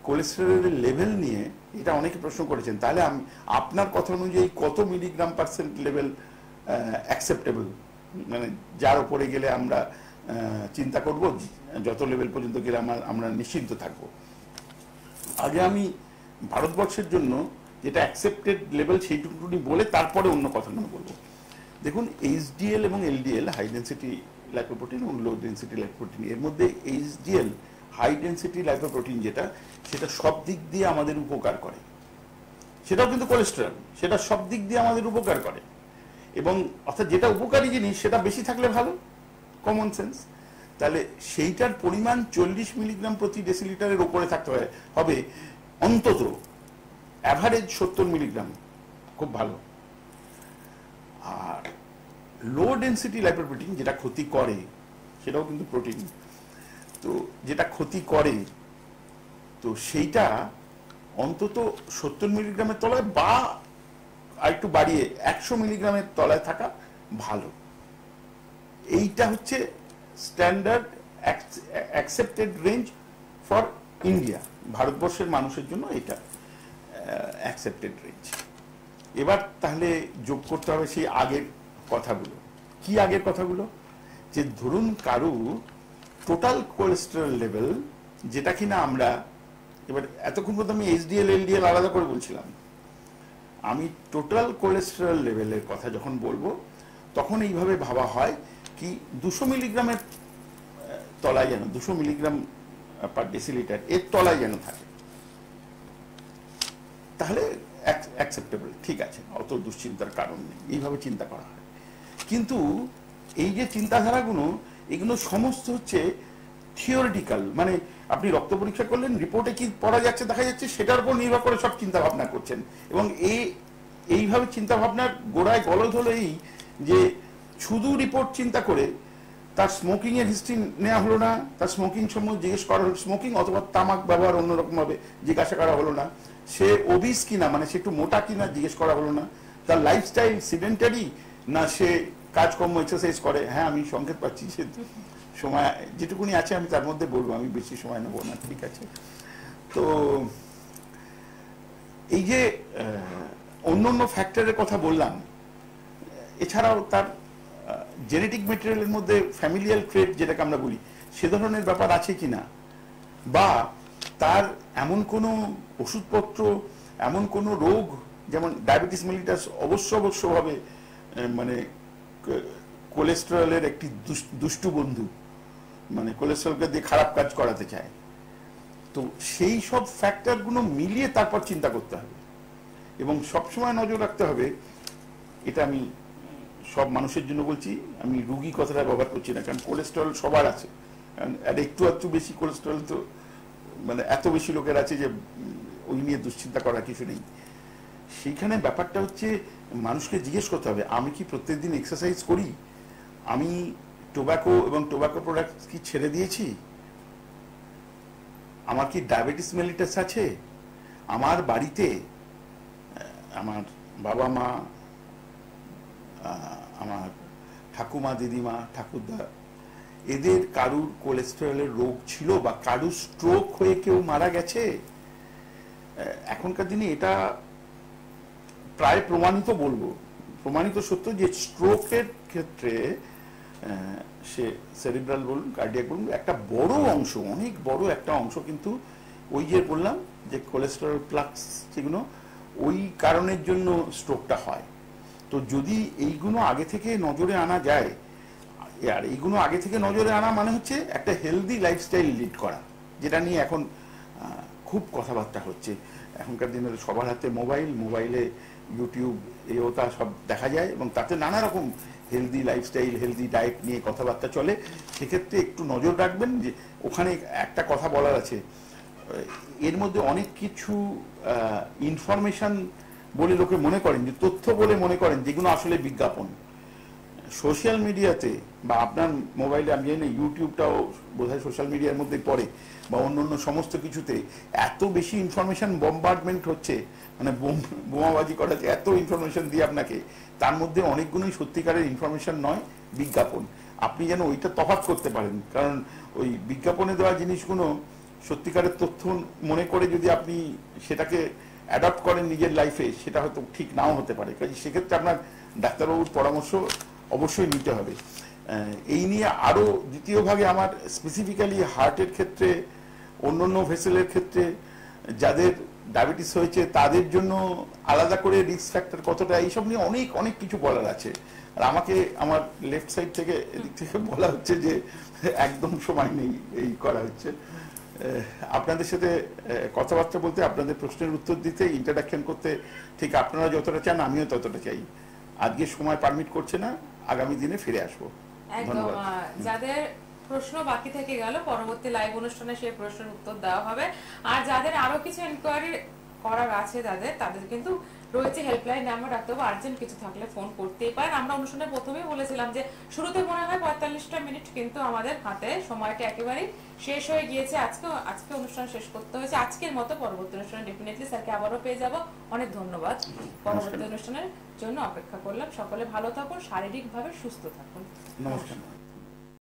কোলেস্টেরলের লেভেল নিয়ে এটা অনেকে প্রশ্ন করেছেন, তাহলে আমি আপনার কথা অনুযায়ী কত মিলিগ্রাম পার্সেন্ট লেভেল অ্যাকসেপ্টেবল, মানে যার উপরে গেলে আমরা চিন্তা করব, যত লেভেল পর্যন্ত গেলে আমরা নিশ্চিন্ত থাকবো। আগে আমি ভারতবর্ষের জন্য যেটা অ্যাকসেপ্টেড লেভেল সেইটুকুনি বলে তারপরে অন্য কথাগুলো বলবো। দেখুন, এইচডিএল এবং এলডিএল, হাই ডেন্সিটি লাইপোপ্রোটিন এবং লো ডেন্সিটি লাইপোপ্রোটিন, এর মধ্যে এইচডিএল হাই ডেন্সিটি লাইপোপ্রোটিন যেটা, সেটা সব দিক দিয়ে আমাদের উপকার করে, সেটাও কিন্তু কোলেস্টেরল, সেটা সব দিক দিয়ে আমাদের উপকার করে। এবং অর্থাৎ যেটা উপকারী জিনিস সেটা বেশি থাকলে ভালো, কমন সেন্স। তাহলে সেইটার পরিমাণ 40 মিলিগ্রাম প্রতি ডেসিলিটারের উপরে থাকতে হবে অন্তত, অ্যাভারেজ 70 মিলিগ্রাম, খুব ভালো। আর লো ডেন্সিটি লাইপোপ্রোটিন যেটা ক্ষতি করে, সেটাও কিন্তু প্রোটিন, তো যেটা ক্ষতি করে, তো সেইটা অন্তত 70 মিলিগ্রামের তলায় বা আরেকটু বাড়িয়ে 100 মিলিগ্রামের তলায় থাকা ভালো। এইটা হচ্ছে standard accepted range for India, ভারতবর্ষের মানুষের জন্য এটা অ্যাকসেপ্টেড রেঞ্জ। এবার তাহলে যোগ করতে হবে সেই আগের কথাগুলো। কি আগের কথাগুলো? যে ধরুন কারু টোটাল কোলেস্টেরল লেভেল, যেটা কিনা আমরা এবার এতক্ষণ পর্যন্ত আমি এইচডিএল এলডিএল আলাদা করে বলছিলাম, আমি টোটাল কোলেস্টেরল লেভেলের কথা যখন বলবো তখন এইভাবে ভাবা হয় কি 200 মিলিগ্রামের তলায় যেন 200 মিলিগ্রাম পার ডেসিলিটার এর তলায় যেন থাকে, তাহলে অ্যাকসেপ্টেবল, ঠিক আছে, অত দুশ্চিন্তার কারণ নেই, এইভাবে চিন্তা করা হয়। কিন্তু এই যে চিন্তাধারাগুলো, এগুলো সমস্ত হচ্ছে থিওরিটিক্যাল, মানে আপনি রক্ত পরীক্ষা করলেন, রিপোর্টে কি পড়া যাচ্ছে দেখা যাচ্ছে, সেটার উপর নির্ভর করে সব চিন্তা ভাবনা করছেন। এবং এইভাবে চিন্তা ভাবনার গোড়ায় গলদ হলো এই যে শুধু রিপোর্ট চিন্তা করে তার স্মোকিং এর হিস্ট্রি নেওয়া হলো না, তার স্মোকিং সম্বন্ধে জিজ্ঞেস করা হলো, স্মোকিং অথবা তামাক ব্যবহার অন্যরকম ভাবে জিজ্ঞাসা করা হলো না, সে ওবিস কিনা মানে সে একটু মোটা কিনা জিজ্ঞেস করা হলো না, তার লাইফস্টাইল সিডেন্টারি না সে কাজকর্ম এক্সারসাইজ করে। হ্যাঁ, আমি সংকেত পাচ্ছি যে সময় যেটুকুনি আছে আমি তার মধ্যে বলবো, আমি বেশি সময় নেবো না, ঠিক আছে। তো এই যে অন্য অন্য ফ্যাক্টরের কথা বললাম, এছাড়াও তার জেনেটিক মেটেরিয়ালের মধ্যে ফ্যামিলিয়াল ট্রেট যেটাকে আমরা বলি সে ধরনের ব্যাপার আছে কিনা, বা তার এমন কোনো ওষুধপত্র, এমন কোনো রোগ, যেমন ডায়াবেটিস মেলিটাস অবশ্যভাবে মানে কোলেস্টেরলের একটি দুষ্টু বন্ধু, মানে কোলেস্টেরলকে দিয়ে খারাপ কাজ করাতে চায়। তো সেই সব ফ্যাক্টরগুলো মিলিয়ে তারপর চিন্তা করতে হবে এবং সবসময় নজর রাখতে হবে। এটা আমি সব মানুষের জন্য বলছি, আমি রুগী কথাটা ব্যবহার করছি না, কারণ কোলেস্টেরল সবার আছে, আর একটু বেশি কোলেস্টেরল তো মানে এত বেশি লোকের আছে যে ওই নিয়ে দুশ্চিন্তা করার কিছু নেই। সেইখানে ব্যাপারটা হচ্ছে মানুষকে জিজ্ঞেস করতে হবে, আমি কি প্রত্যেকদিন এক্সারসাইজ করি, আমি টোব্যাকো এবং টোব্যাকো প্রোডাক্ট কি ছেড়ে দিয়েছি, আমার কি ডায়াবেটিস মেলিটাস আছে, আমার বাড়িতে আমার বাবা মা, আমার ঠাকুমা, দিদিমা, ঠাকুরদা, এদের কারুর কোলেস্টেরলের রোগ ছিল বা কারুর স্ট্রোক হয়ে কেউ মারা গেছে। এখনকার দিনে এটা প্রায় প্রমাণিত, বলবো প্রমাণিত সত্য যে স্ট্রোকের ক্ষেত্রে সে সেরিব্রাল বলুন, কার্ডিয়াক বলুন, একটা বড় অংশ, অনেক বড় একটা অংশ কিন্তু ওই যে বললাম যে কোলেস্টেরল প্লাক্স, যেগুলো ওই কারণের জন্য স্ট্রোকটা হয়। তো যদি এইগুলো আগে থেকে নজরে আনা যায়, আর এইগুলো আগে থেকে নজরে আনা মানে হচ্ছে একটা হেলদি লাইফস্টাইল লিড করা, যেটা নিয়ে এখন খুব কথাবার্তা হচ্ছে। এখনকার দিনে সবার হাতে মোবাইলে ইউটিউব ওটা সব দেখা যায় এবং তাতে নানা রকম হেলদি লাইফস্টাইল, হেলদি ডায়েট নিয়ে কথাবার্তা চলে। সেক্ষেত্রে একটু নজর রাখবেন যে ওখানে একটা কথা বলার আছে, এর মধ্যে অনেক কিছু ইনফরমেশন বলে লোকে মনে করেন, যে তথ্য বলে মনে করেন, যেগুলো আসলে বিজ্ঞাপন। সোশ্যাল মিডিয়াতে বা আপনার মোবাইলে, আমি জানি না ইউটিউবটাও বোধহয় সোশ্যাল মিডিয়ার মধ্যে পড়ে, বা অন্য সমস্ত কিছুতে এত বেশি ইনফরমেশন বম্বার্ডমেন্ট হচ্ছে, মানে বোমাবাজি করাচ্ছে এত ইনফরমেশন দিয়ে আপনাকে, তার মধ্যে অনেকগুলোই সত্যিকারের ইনফরমেশন নয়, বিজ্ঞাপন। আপনি যেন ওইটা তফাৎ করতে পারেন, কারণ ওই বিজ্ঞাপনে দেওয়া জিনিসগুলো সত্যিকারের তথ্য মনে করে যদি আপনি সেটাকে অ্যাডপ্ট করেন নিজের লাইফে, সেটা হয়তো ঠিক নাও হতে পারে। কাজে সেক্ষেত্রে আপনার ডাক্তারবাবুর পরামর্শ অবশ্যই নিতে হবে। এই নিয়ে আরো দ্বিতীয় ভাগে আমার স্পেসিফিক্যালি হার্টের ক্ষেত্রে, অন্যান্য ভেসেলের ক্ষেত্রে যাদের ডায়াবেটিস হয়েছে তাদের জন্য আলাদা করে রিস্ক ফ্যাক্টর কতটা, এইসব নিয়ে অনেক কিছু বলার আছে। আর আমাকে আমার লেফট সাইড থেকে এদিক থেকে বলা হচ্ছে যে একদম সময় নেই, এই করা হচ্ছে। আপনাদের সাথে কথাবার্তা বলতে, আপনাদের প্রশ্নের উত্তর দিতে, ইন্টারাকশন করতে ঠিক আপনারা যতটা চান আমিও ততটা চাই। আজকে সময় পারমিট করছে না, আগামী দিনে ফিরে আসবো। একদম, যাদের প্রশ্ন বাকি থেকে গেল পরবর্তী লাইভ অনুষ্ঠানে সেই প্রশ্নের উত্তর দেওয়া হবে। আর যাদের আরো কিছু ইনকোয়ারি করার আছে তাদের কিন্তু রয়েছে হেল্পলাইন নাম্বার, ডাক্তারবাবু আর্জেন্ট কিছু থাকলে ফোন করতেই পারেন। আমরা অনুষ্ঠানের প্রথমেই বলেছিলাম যে শুরুতে মনে হয় 45টা মিনিট, কিন্তু আমাদের হাতে সময়টা একেবারেই শেষ হয়ে গিয়েছে। আজকে অনুষ্ঠান শেষ করতে হয়েছে। আজকের মতো পরবর্তী অনুষ্ঠানে ডেফিনেটলি স্যারকে আবারও পেয়ে যাব। অনেক ধন্যবাদ। পরবর্তী অনুষ্ঠানের জন্য অপেক্ষা করলাম। সকলে ভালো থাকুন, শারীরিকভাবে সুস্থ থাকুন। নমস্কার।